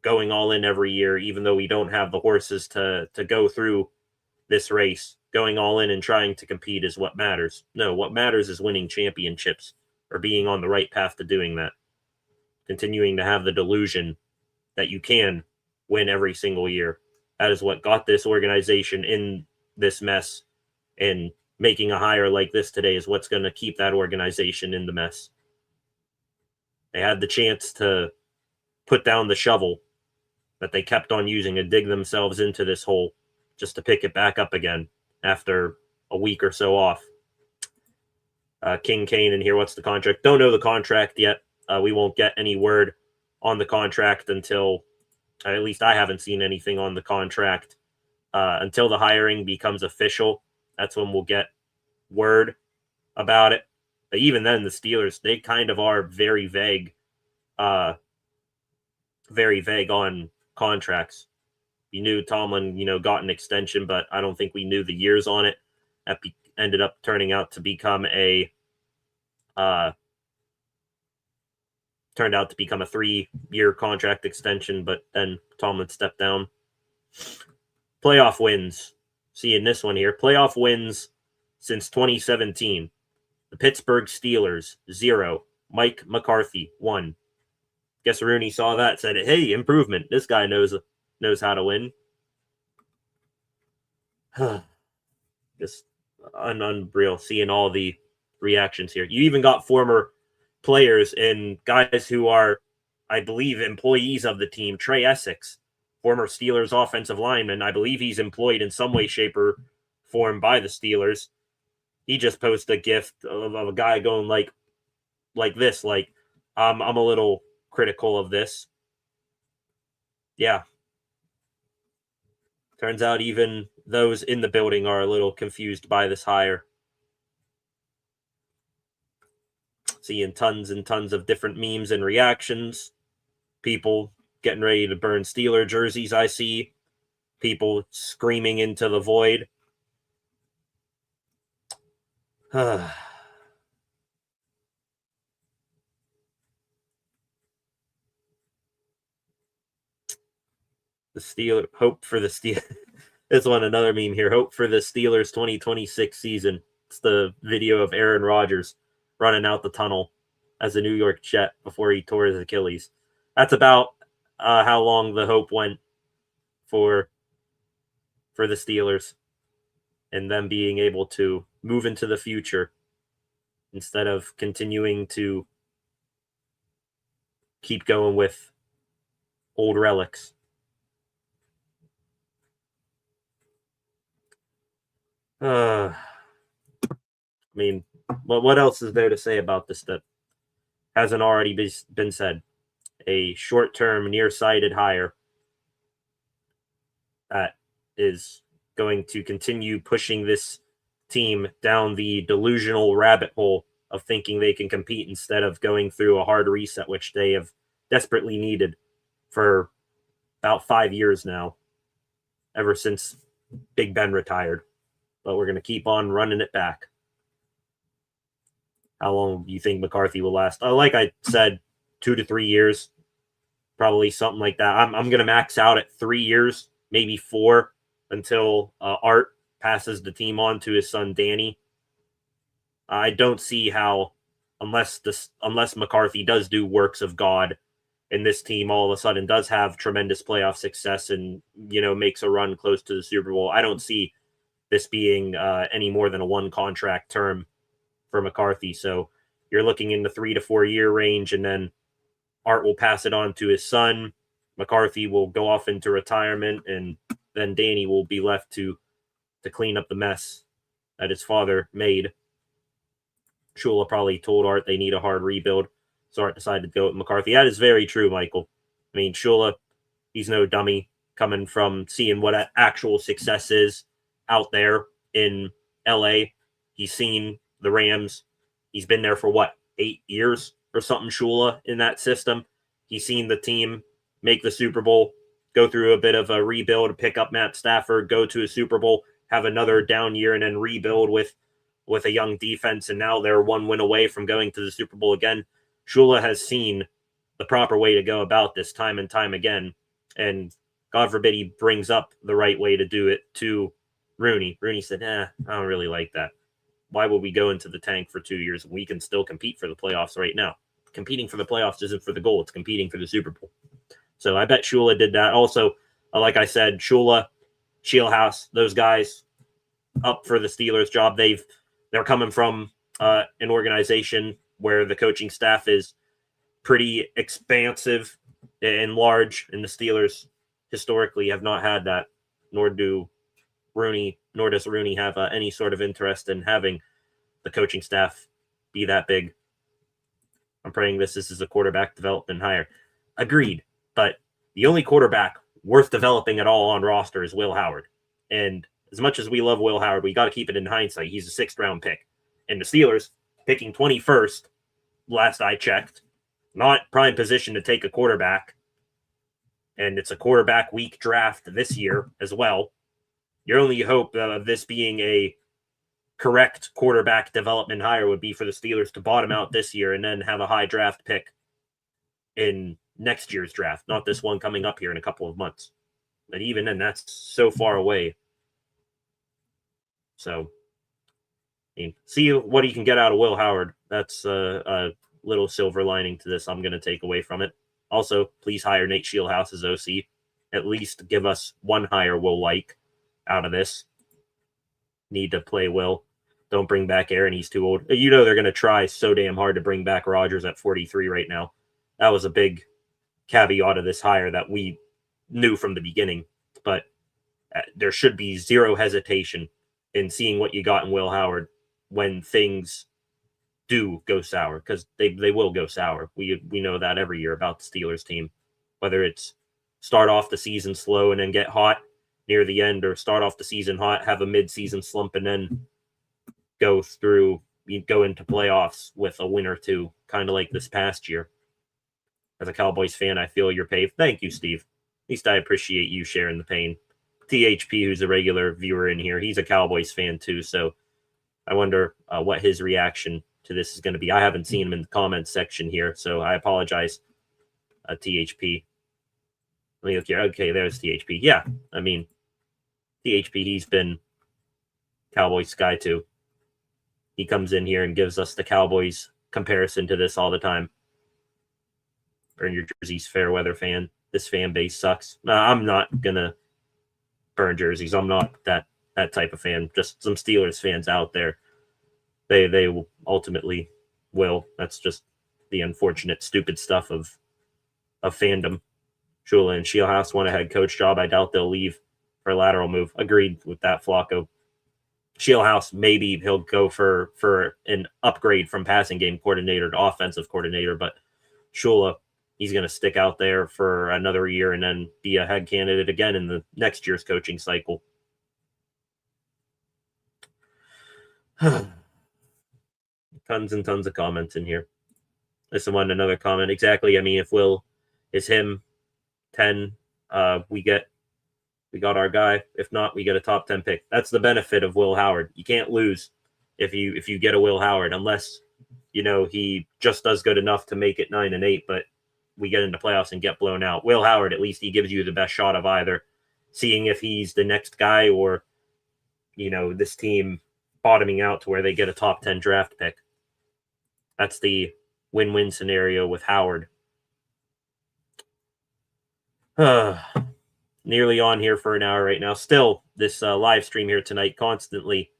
Going all in every year, even though we don't have the horses to go through this race. Going all in and trying to compete is what matters. No, what matters is winning championships or being on the right path to doing that. Continuing to have the delusion that you can win every single year. That is what got this organization in this mess, and making a hire like this today is what's going to keep that organization in the mess. They had the chance to put down the shovel that they kept on using and dig themselves into this hole just to pick it back up again after a week or so off. King Kane in here. What's the contract? Don't know the contract yet. We won't get any word on the contract until, at least I haven't seen anything on the contract until the hiring becomes official. That's when we'll get word about it. But even then, the Steelers, they kind of are very vague on contracts. We knew Tomlin, got an extension, but I don't think we knew the years on it. That ended up turning out to become a 3-year contract extension, but then Tomlin stepped down. Playoff wins. See in this one here, playoff wins since 2017. The Pittsburgh Steelers, 0. Mike McCarthy, 1. Guess Rooney saw that, said, hey, improvement. This guy knows how to win. Just unreal seeing all the reactions here. You even got former players and guys who are, I believe, employees of the team. Trey Essex, former Steelers offensive lineman. I believe he's employed in some way, shape, or form by the Steelers. He just posted a gif of a guy going like this, like, I'm a little critical of this. Yeah. Turns out even those in the building are a little confused by this hire. Seeing tons and tons of different memes and reactions. People getting ready to burn Steeler jerseys, I see. People screaming into the void. The Steelers, hope for the Steelers. This one, another meme here. Hope for the Steelers 2026 season. It's the video of Aaron Rodgers running out the tunnel as a New York Jet before he tore his Achilles. That's about how long the hope went for the Steelers and them being able to move into the future instead of continuing to keep going with old relics. I mean, what else is there to say about this that hasn't already been said? A short-term, nearsighted hire that is going to continue pushing this team down the delusional rabbit hole of thinking they can compete instead of going through a hard reset, which they have desperately needed for about 5 years now, ever since Big Ben retired. But we're going to keep on running it back. How long do you think McCarthy will last? Like I said, 2 to 3 years, probably something like that. I'm going to max out at 3 years, maybe 4, until Art passes the team on to his son Danny. I don't see how, unless McCarthy does do works of God, and this team all of a sudden does have tremendous playoff success and makes a run close to the Super Bowl. I don't see this being any more than a 1 contract term for McCarthy. So you're looking in the 3 to 4 year range, and then Art will pass it on to his son. McCarthy will go off into retirement, and then Danny will be left to clean up the mess that his father made. Shula probably told Art they need a hard rebuild, so Art decided to go with McCarthy. That is very true, Michael. I mean, Shula, he's no dummy, coming from seeing what actual success is out there in LA. He's seen the Rams. He's been there for 8 years or something, Shula, in that system. He's seen the team make the Super Bowl, go through a bit of a rebuild, pick up Matt Stafford, go to a Super Bowl, have another down year, and then rebuild with a young defense, and now they're 1 win away from going to the Super Bowl again. Shula has seen the proper way to go about this time and time again, and God forbid he brings up the right way to do it to Rooney. Rooney said, I don't really like that. Why would we go into the tank for 2 years when we can still compete for the playoffs right now? Competing for the playoffs isn't for the goal. It's competing for the Super Bowl. So I bet Shula did that. Also, like I said, Shula, Shieldhouse, those guys up for the Steelers job. They're coming from an organization where the coaching staff is pretty expansive and large, and the Steelers historically have not had that, nor do Rooney, nor does Rooney have any sort of interest in having the coaching staff be that big. I'm praying this is a quarterback development hire. Agreed, but the only quarterback worth developing at all on roster is Will Howard. And as much as we love Will Howard, we got to keep it in hindsight. He's a 6th-round pick. And the Steelers, picking 21st, last I checked, not prime position to take a quarterback. And it's a quarterback weak draft this year as well. Your only hope of this being a correct quarterback development hire would be for the Steelers to bottom out this year and then have a high draft pick in next year's draft, not this one coming up here in a couple of months. But even then, that's so far away. So, I mean, see what he can get out of Will Howard. That's a little silver lining to this I'm going to take away from it. Also, please hire Nate Shieldhouse as OC. At least give us one hire we'll like out of this. Need to play Will. Don't bring back Aaron. He's too old. You know they're going to try so damn hard to bring back Rodgers at 43 right now. That was a big caveat of this hire that we knew from the beginning. But there should be zero hesitation in seeing what you got in Will Howard when things do go sour, because they will go sour. We know that every year about the Steelers team, whether it's start off the season slow and then get hot near the end, or start off the season hot, have a mid-season slump, and then go into playoffs with a win or two, kind of like this past year. As a Cowboys fan, I feel your pain. Thank you, Steve. At least I appreciate you sharing the pain. THP, who's a regular viewer in here, he's a Cowboys fan too, so I wonder what his reaction to this is going to be. I haven't seen him in the comments section here, so I apologize, THP. Let me look here. Okay, there's THP. Yeah, I mean, THP, he's been Cowboys guy too. He comes in here and gives us the Cowboys comparison to this all the time. Burn your jerseys, fair weather fan. This fan base sucks. No, I'm not going to burn jerseys. I'm not that type of fan. Just some Steelers fans out there. They ultimately will. That's just the unfortunate, stupid stuff of fandom. Shula and Shieldhouse want a head coach job. I doubt they'll leave for a lateral move. Agreed with that, Flacco. Shieldhouse, maybe he'll go for an upgrade from passing game coordinator to offensive coordinator, but Shula, he's going to stick out there for another year and then be a head candidate again in the next year's coaching cycle. Tons and tons of comments in here. This one, another comment. Exactly. I mean, if Will is him, 10, we got our guy. If not, we get a top 10 pick. That's the benefit of Will Howard. You can't lose if you get a Will Howard, unless he just does good enough to make it 9-8, but we get into playoffs and get blown out. Will Howard, at least he gives you the best shot of either seeing if he's the next guy or this team bottoming out to where they get a top 10 draft pick. That's the win-win scenario with Howard. Nearly on here for an hour right now. Still, this live stream here tonight constantly,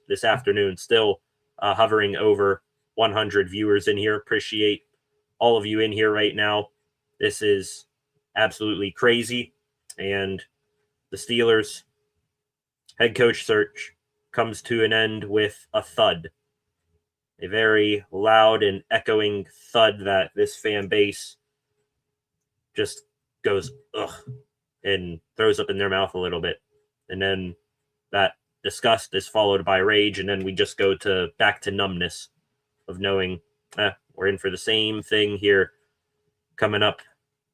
this afternoon, still hovering over 100 viewers in here. Appreciate all of you in here right now. This is absolutely crazy. And the Steelers head coach search comes to an end with a thud. A very loud and echoing thud that this fan base just goes, ugh, and throws up in their mouth a little bit. And then that disgust is followed by rage, and then we just go back to numbness of knowing we're in for the same thing here coming up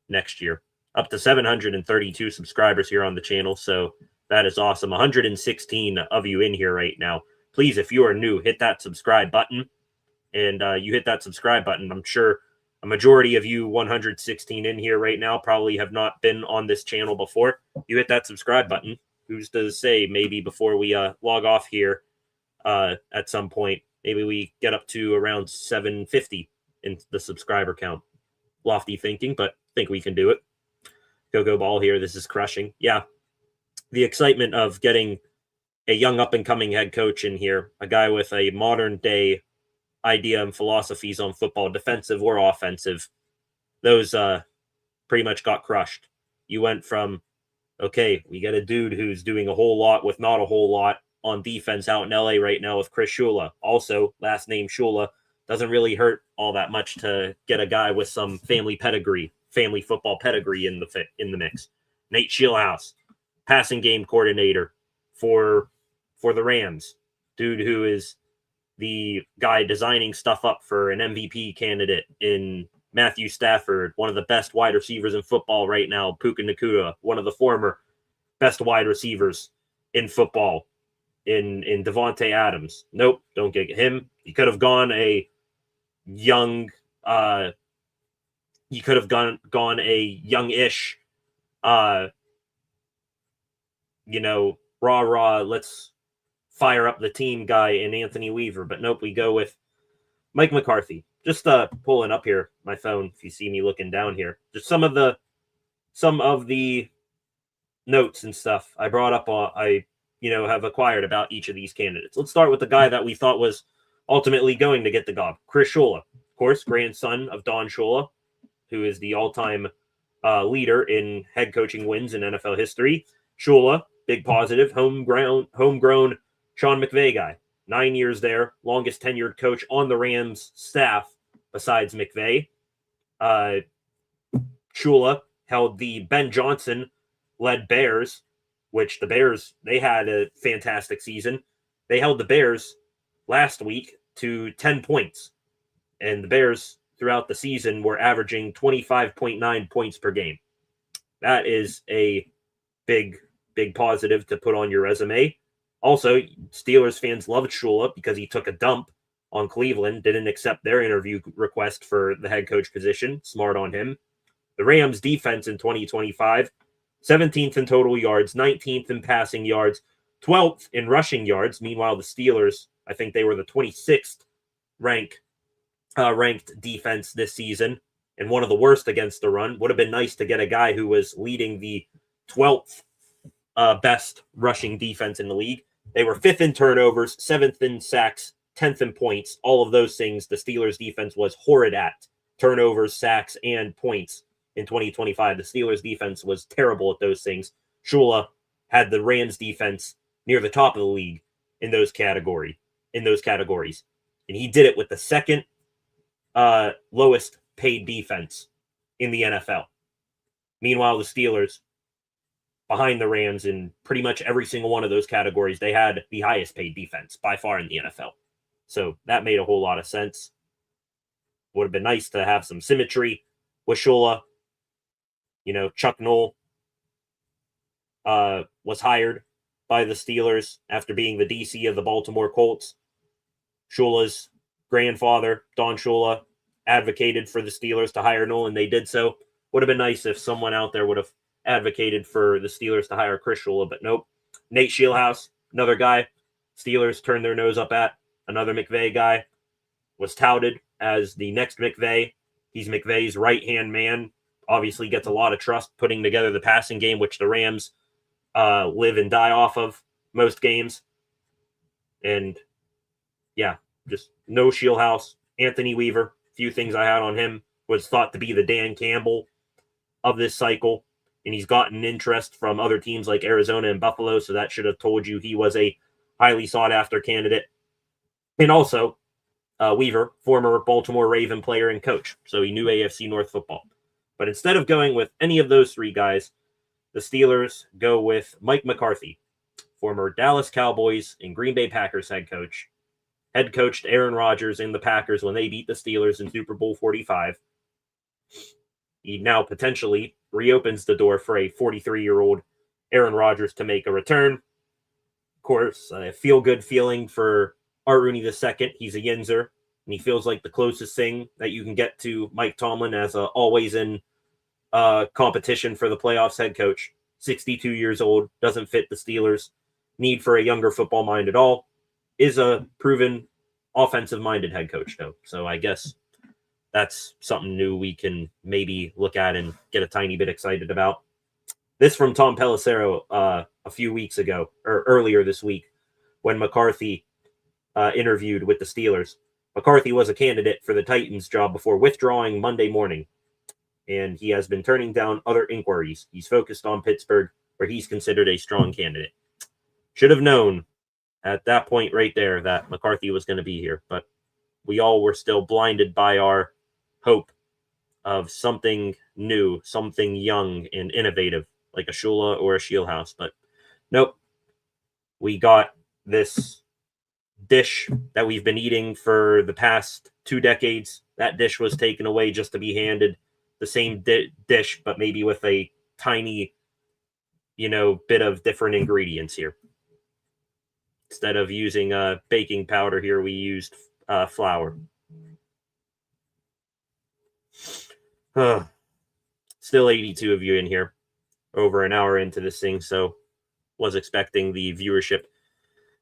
next year. Up to 732 subscribers here on the channel, so that is awesome. 116 of you in here right now. Please, if you are new, hit that subscribe button. And you hit that subscribe button. I'm sure a majority of you 116 in here right now probably have not been on this channel before. You hit that subscribe button. Who's to say maybe before we log off here at some point, maybe we get up to around 750 in the subscriber count. Lofty thinking, but I think we can do it. Go ball here. This is crushing. Yeah. The excitement of getting a young up-and-coming head coach in here, a guy with a modern-day idea and philosophies on football, defensive or offensive, those pretty much got crushed. You went from Okay, we got a dude who's doing a whole lot with not a whole lot on defense out in LA right now with Chris Shula. Also, last name Shula. Doesn't really hurt all that much to get a guy with some family football pedigree in the mix. Nate Shieldhouse, passing game coordinator for the Rams. Dude who is the guy designing stuff up for an MVP candidate in Matthew Stafford, one of the best wide receivers in football right now, Puka Nacua, one of the former best wide receivers in football in Devontae Adams. Nope, don't get him. He could have gone a young he could have gone a youngish rah let's fire up the team guy in Anthony Weaver, but nope, we go with Mike McCarthy. Just pulling up here my phone if you see me looking down here. Just some of the notes and stuff I brought up I have acquired about each of these candidates. Let's start with the guy that we thought was ultimately going to get the job, Chris Shula. Of course, grandson of Don Shula, who is the all-time leader in head coaching wins in NFL history. Shula, big positive, homegrown Sean McVay guy. 9 years there, longest tenured coach on the Rams staff besides McVay. Shula held the Ben Johnson-led Bears, which the Bears, they had a fantastic season. They held the Bears last week to 10 points. And the Bears, throughout the season, were averaging 25.9 points per game. That is a big positive to put on your resume. Also, Steelers fans loved Shula because he took a dump on Cleveland, didn't accept their interview request for the head coach position. Smart on him. The Rams defense in 2025, 17th in total yards, 19th in passing yards, 12th in rushing yards. Meanwhile, the Steelers, I think they were the 26th ranked defense this season and one of the worst against the run. Would have been nice to get a guy who was leading the 12th best rushing defense in the league. They were 5th in turnovers, 7th in sacks, 10th in points. All of those things the Steelers defense was horrid at. Turnovers, sacks, and points in 2025. The Steelers defense was terrible at those things. Shula had the Rams defense near the top of the league in those categories. And he did it with the second lowest paid defense in the NFL. Meanwhile, the Steelers, behind the Rams in pretty much every single one of those categories, they had the highest paid defense by far in the NFL. So that made a whole lot of sense. Would have been nice to have some symmetry with Shula. Chuck Noll was hired by the Steelers after being the DC of the Baltimore Colts. Shula's grandfather, Don Shula, advocated for the Steelers to hire Noll, and they did so. Would have been nice if someone out there would have advocated for the Steelers to hire Chris Shula, but nope. Nate Shieldhouse, another guy Steelers turned their nose up at, another McVay guy, was touted as the next McVay. He's McVay's right-hand man, obviously gets a lot of trust putting together the passing game, which the Rams live and die off of most games. And yeah, just no Shieldhouse. Anthony Weaver, few things I had on him, was thought to be the Dan Campbell of this cycle. And he's gotten interest from other teams like Arizona and Buffalo, so that should have told you he was a highly sought-after candidate. And also, Weaver, former Baltimore Raven player and coach, so he knew AFC North football. But instead of going with any of those three guys, the Steelers go with Mike McCarthy, former Dallas Cowboys and Green Bay Packers head coach. Head coached Aaron Rodgers and the Packers when they beat the Steelers in Super Bowl 45. He now potentially reopens the door for a 43-year-old Aaron Rodgers to make a return. Of course, a feel-good feeling for Art Rooney II. He's a Yinzer, and he feels like the closest thing that you can get to Mike Tomlin as a always in competition for the playoffs head coach. 62 years old, doesn't fit the Steelers' need for a younger football mind at all. Is a proven offensive-minded head coach, though. So I guess that's something new we can maybe look at and get a tiny bit excited about. This from Tom Pelissero a few weeks ago, or earlier this week, when McCarthy interviewed with the Steelers. McCarthy was a candidate for the Titans job before withdrawing Monday morning, and he has been turning down other inquiries. He's focused on Pittsburgh. where he's considered a strong candidate. Should have known at that point right there that McCarthy was going to be here, but we all were still blinded by our hope of something new, something young and innovative, like a Shula or a Shieldhouse. But nope, we got this dish that we've been eating for the past 2 decades. That dish was taken away just to be handed the same dish, but maybe with a tiny, bit of different ingredients here. Instead of using baking powder here, we used flour. Still 82 of you in here, over an hour into this thing, so was expecting the viewership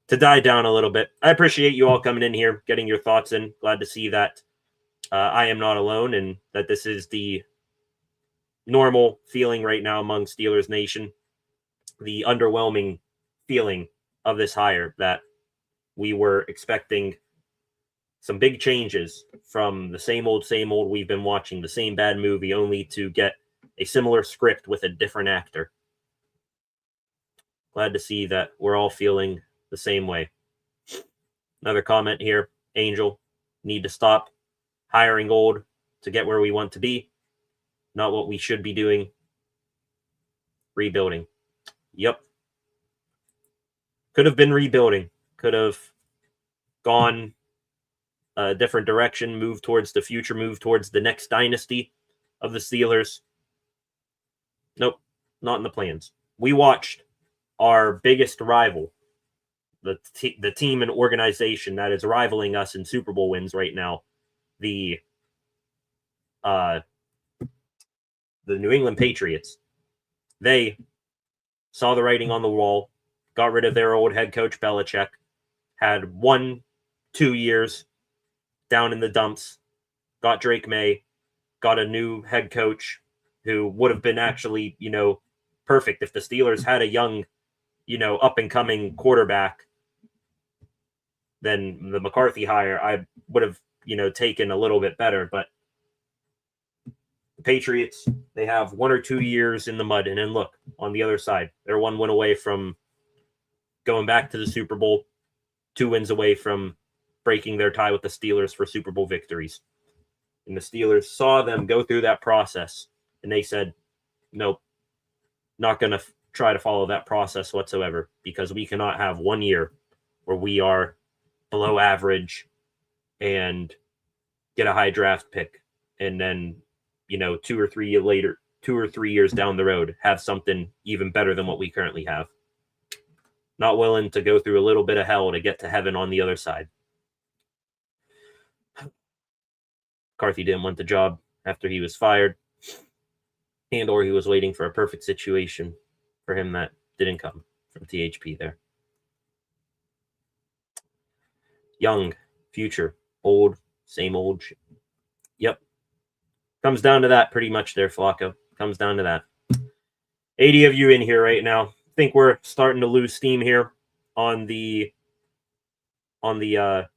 to die down a little bit. I appreciate you all coming in here, getting your thoughts in. Glad to see that I am not alone and that this is the normal feeling right now among Steelers Nation. The underwhelming feeling of this hire, that we were expecting some big changes from the same old we've been watching, the same bad movie, only to get a similar script with a different actor. Glad to see that we're all feeling the same way. Another comment here. Angel, need to stop hiring old to get where we want to be. Not what we should be doing. Rebuilding. Yep. Could have been rebuilding. Could have gone a different direction, move towards the future, move towards the next dynasty of the Steelers. Nope, not in the plans. We watched our biggest rival, the team and organization that is rivaling us in Super Bowl wins right now, the New England Patriots. They saw the writing on the wall, got rid of their old head coach Belichick, had 1-2 years down in the dumps, got Drake May, got a new head coach who would have been actually, perfect if the Steelers had a young, up-and-coming quarterback. Then the McCarthy hire, I would have, taken a little bit better. But the Patriots, they have 1 or 2 years in the mud. And then look, on the other side, they're 1 win away from going back to the Super Bowl, 2 wins away from breaking their tie with the Steelers for Super Bowl victories. And the Steelers saw them go through that process, and they said, nope, not going to try to follow that process whatsoever, because we cannot have 1 year where we are below average and get a high draft pick, and then, 2 or 3 years down the road, have something even better than what we currently have. Not willing to go through a little bit of hell to get to heaven on the other side. McCarthy didn't want the job after he was fired, and or he was waiting for a perfect situation for him that didn't come from THP there. Young, future, old, same old shit. Yep. Comes down to that pretty much there, Flacco. Comes down to that. 80 of you in here right now. I think we're starting to lose steam here on the adrenaline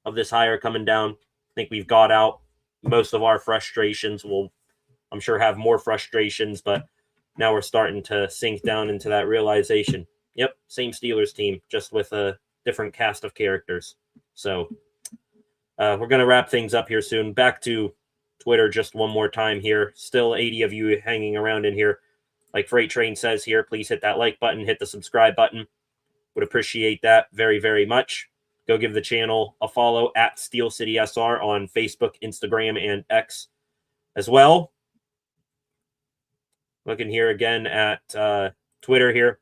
of this hire coming down. I think we've got out most of our frustrations. We'll, I'm sure, have more frustrations, but now we're starting to sink down into that realization. Yep, same Steelers team, just with a different cast of characters. So we're going to wrap things up here soon. Back to Twitter just one more time here. Still 80 of you hanging around in here. Like Freight Train says here, please hit that like button, hit the subscribe button. Would appreciate that very, very much. Go give the channel a follow at Steel City SR on Facebook, Instagram, and X as well. Looking here again at Twitter here.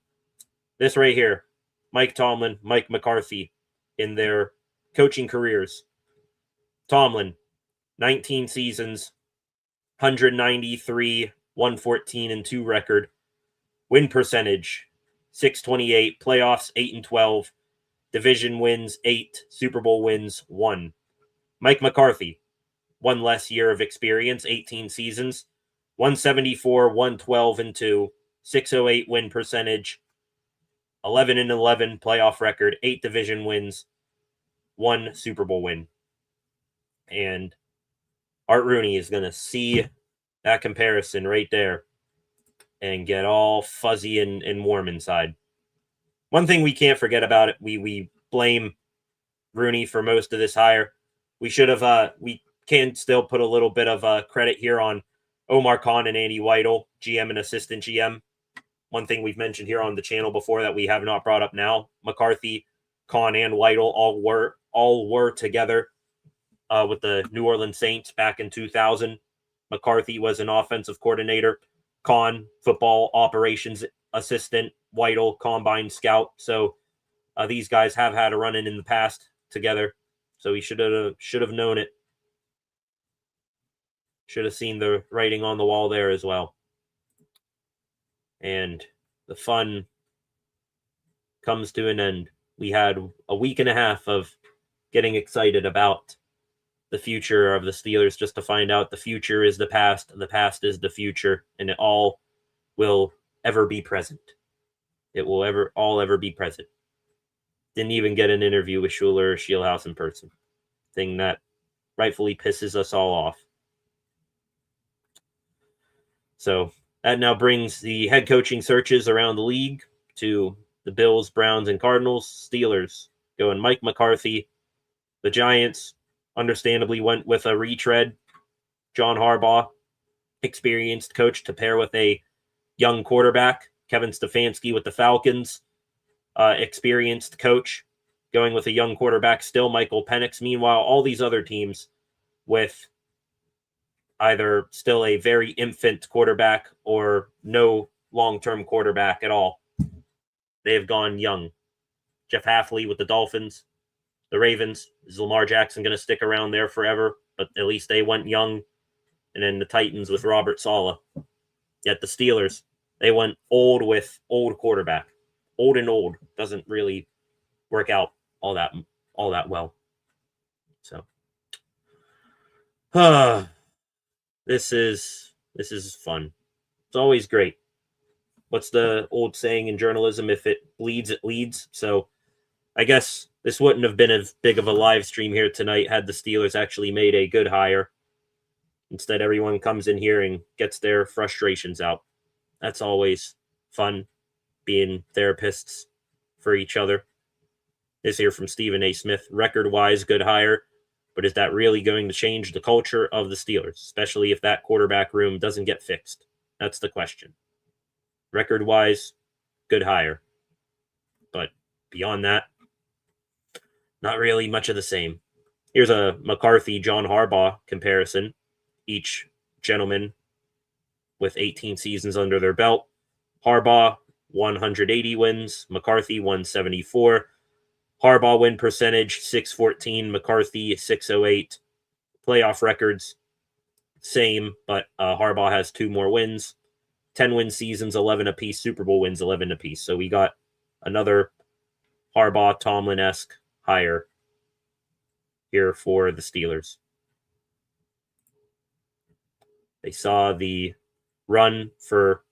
This right here, Mike Tomlin, Mike McCarthy in their coaching careers. Tomlin, 19 seasons, 193, 114-2 record. Win percentage, 628. Playoffs, 8-12. Division wins, 8. Super Bowl wins, 1. Mike McCarthy, 1 less year of experience, 18 seasons, 174, 112-2, 608 win percentage, 11-11 playoff record, 8 division wins, 1 Super Bowl win. And Art Rooney is going to see that comparison right there and get all fuzzy and warm inside. One thing we can't forget about it, we blame Rooney for most of this hire. We should have, we can still put a little bit of credit here on Omar Khan and Andy Weidel, GM and assistant GM. One thing we've mentioned here on the channel before that we have not brought up now, McCarthy, Khan, and Weidel all were together with the New Orleans Saints back in 2000. McCarthy was an offensive coordinator, Khan, football operations assistant, Weidel, combine scout. So these guys have had a run-in the past together. So he should have known it. Should have seen the writing on the wall there as well. And the fun comes to an end. We had a week and a half of getting excited about the future of the Steelers, just to find out the future is the past is the future, and it all will ever be present. It will ever be present. Didn't even get an interview with Schuler or Shielhaus in person. Thing that rightfully pisses us all off. So that now brings the head coaching searches around the league to the Bills, Browns, and Cardinals. Steelers going Mike McCarthy. The Giants understandably went with a retread. John Harbaugh, experienced coach to pair with a young quarterback. Kevin Stefanski with the Falcons, experienced coach going with a young quarterback still, Michael Penix. Meanwhile, all these other teams with either still a very infant quarterback or no long-term quarterback at all. They have gone young. Jeff Hafley with the Dolphins. The Ravens, is Lamar Jackson going to stick around there forever? But at least they went young. And then the Titans with Robert Saleh. Yet the Steelers, they went old with old quarterback. Old and old doesn't really work out all that well. So, this is fun. It's always great. What's the old saying in journalism? If it bleeds, it leads. So I guess this wouldn't have been as big of a live stream here tonight had the Steelers actually made a good hire. Instead, everyone comes in here and gets their frustrations out. That's always fun, being therapists for each other. This here from Stephen A. Smith. Record-wise, good hire. But is that really going to change the culture of the Steelers, especially if that quarterback room doesn't get fixed? That's the question. Record-wise, good hire. But beyond that, not really much of the same. Here's a McCarthy-John Harbaugh comparison. Each gentleman with 18 seasons under their belt. Harbaugh, 180 wins. McCarthy, 174. Harbaugh win percentage, 614. McCarthy, 608. Playoff records, same, but Harbaugh has 2 more wins. 10-win seasons, 11 apiece. Super Bowl wins, 11 apiece. So we got another Harbaugh-Tomlin-esque hire here for the Steelers. They saw the run for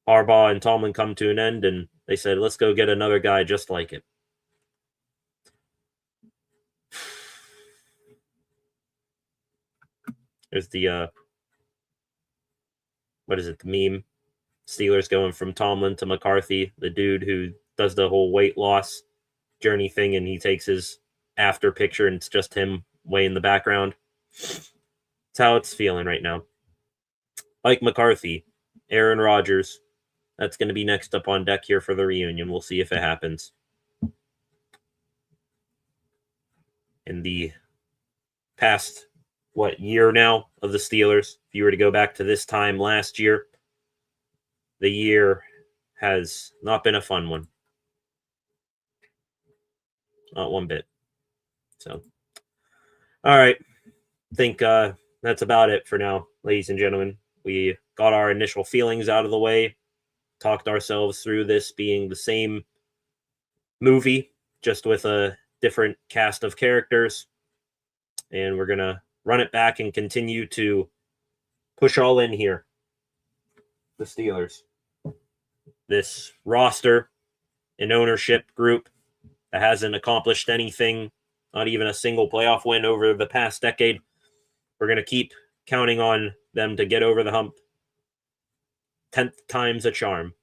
Harbaugh and Tomlin come to an end, and they said, let's go get another guy just like it. There's the, what is it, the meme? Steelers going from Tomlin to McCarthy, the dude who does the whole weight loss journey thing, and he takes his after picture, and it's just him way in the background. That's how it's feeling right now. Mike McCarthy, Aaron Rodgers, that's going to be next up on deck here for the reunion. We'll see if it happens. In the past, year now of the Steelers, if you were to go back to this time last year, the year has not been a fun one. Not one bit. So, all right. I think that's about it for now, ladies and gentlemen. We got our initial feelings out of the way, talked ourselves through this being the same movie, just with a different cast of characters. And we're going to run it back and continue to push all in here. The Steelers. This roster and ownership group that hasn't accomplished anything, not even a single playoff win over the past decade. We're going to keep counting on them to get over the hump 10th time's a charm.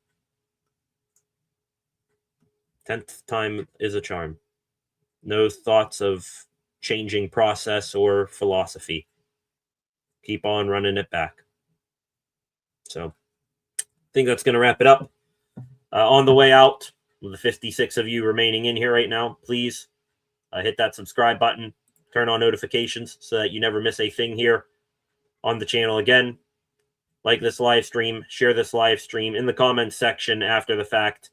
10th time is a charm. No thoughts of changing process or philosophy. Keep on running it back. So I think that's going to wrap it up. On the way out, with the 56 of you remaining in here right now, please hit that subscribe button, turn on notifications so that you never miss a thing here on the channel. Again, like this live stream, share this live stream in the comments section after the fact.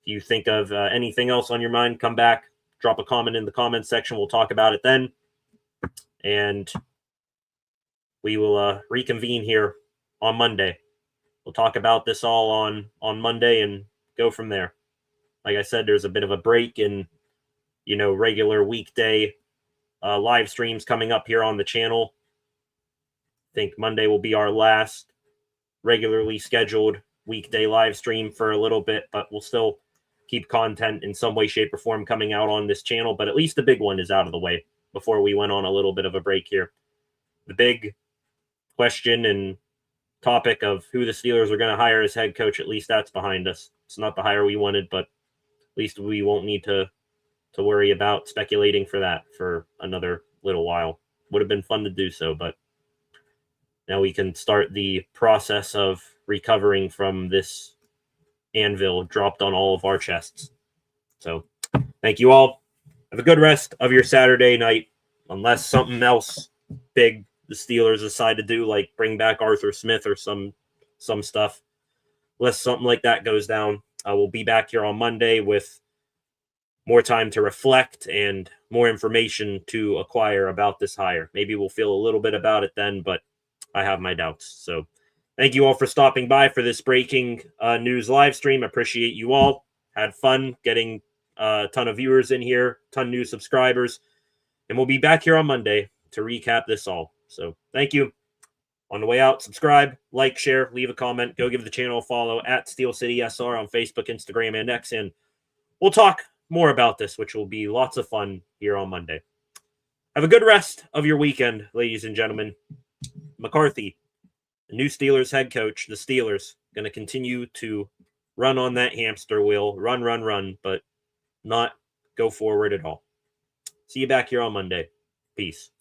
If you think of anything else on your mind, come back, drop a comment in the comments section. We'll talk about it then. And we will reconvene here on Monday. We'll talk about this all on Monday and go from there. Like I said, there's a bit of a break in, regular weekday live streams coming up here on the channel. I think Monday will be our last regularly scheduled weekday live stream for a little bit, but we'll still keep content in some way, shape, or form coming out on this channel. But at least the big one is out of the way before we went on a little bit of a break here. The big question and topic of who the Steelers are going to hire as head coach, at least that's behind us. It's not the hire we wanted, but at least we won't need to worry about speculating for that for another little while. Would have been fun to do so, but now we can start the process of recovering from this anvil dropped on all of our chests. So thank you all. Have a good rest of your Saturday night, unless something else big the Steelers decide to do, like bring back Arthur Smith or some stuff. Unless something like that goes down, we'll be back here on Monday with more time to reflect and more information to acquire about this hire. Maybe we'll feel a little bit about it then, but I have my doubts. So thank you all for stopping by for this breaking news live stream. Appreciate you all. Had fun getting a ton of viewers in here, ton of new subscribers. And we'll be back here on Monday to recap this all. So thank you. On the way out, subscribe, like, share, leave a comment. Go give the channel a follow at Steel City SR on Facebook, Instagram, and X. And we'll talk more about this, which will be lots of fun here on Monday. Have a good rest of your weekend, ladies and gentlemen. McCarthy, the new Steelers head coach, the Steelers, going to continue to run on that hamster wheel, run, but not go forward at all. See you back here on Monday. Peace.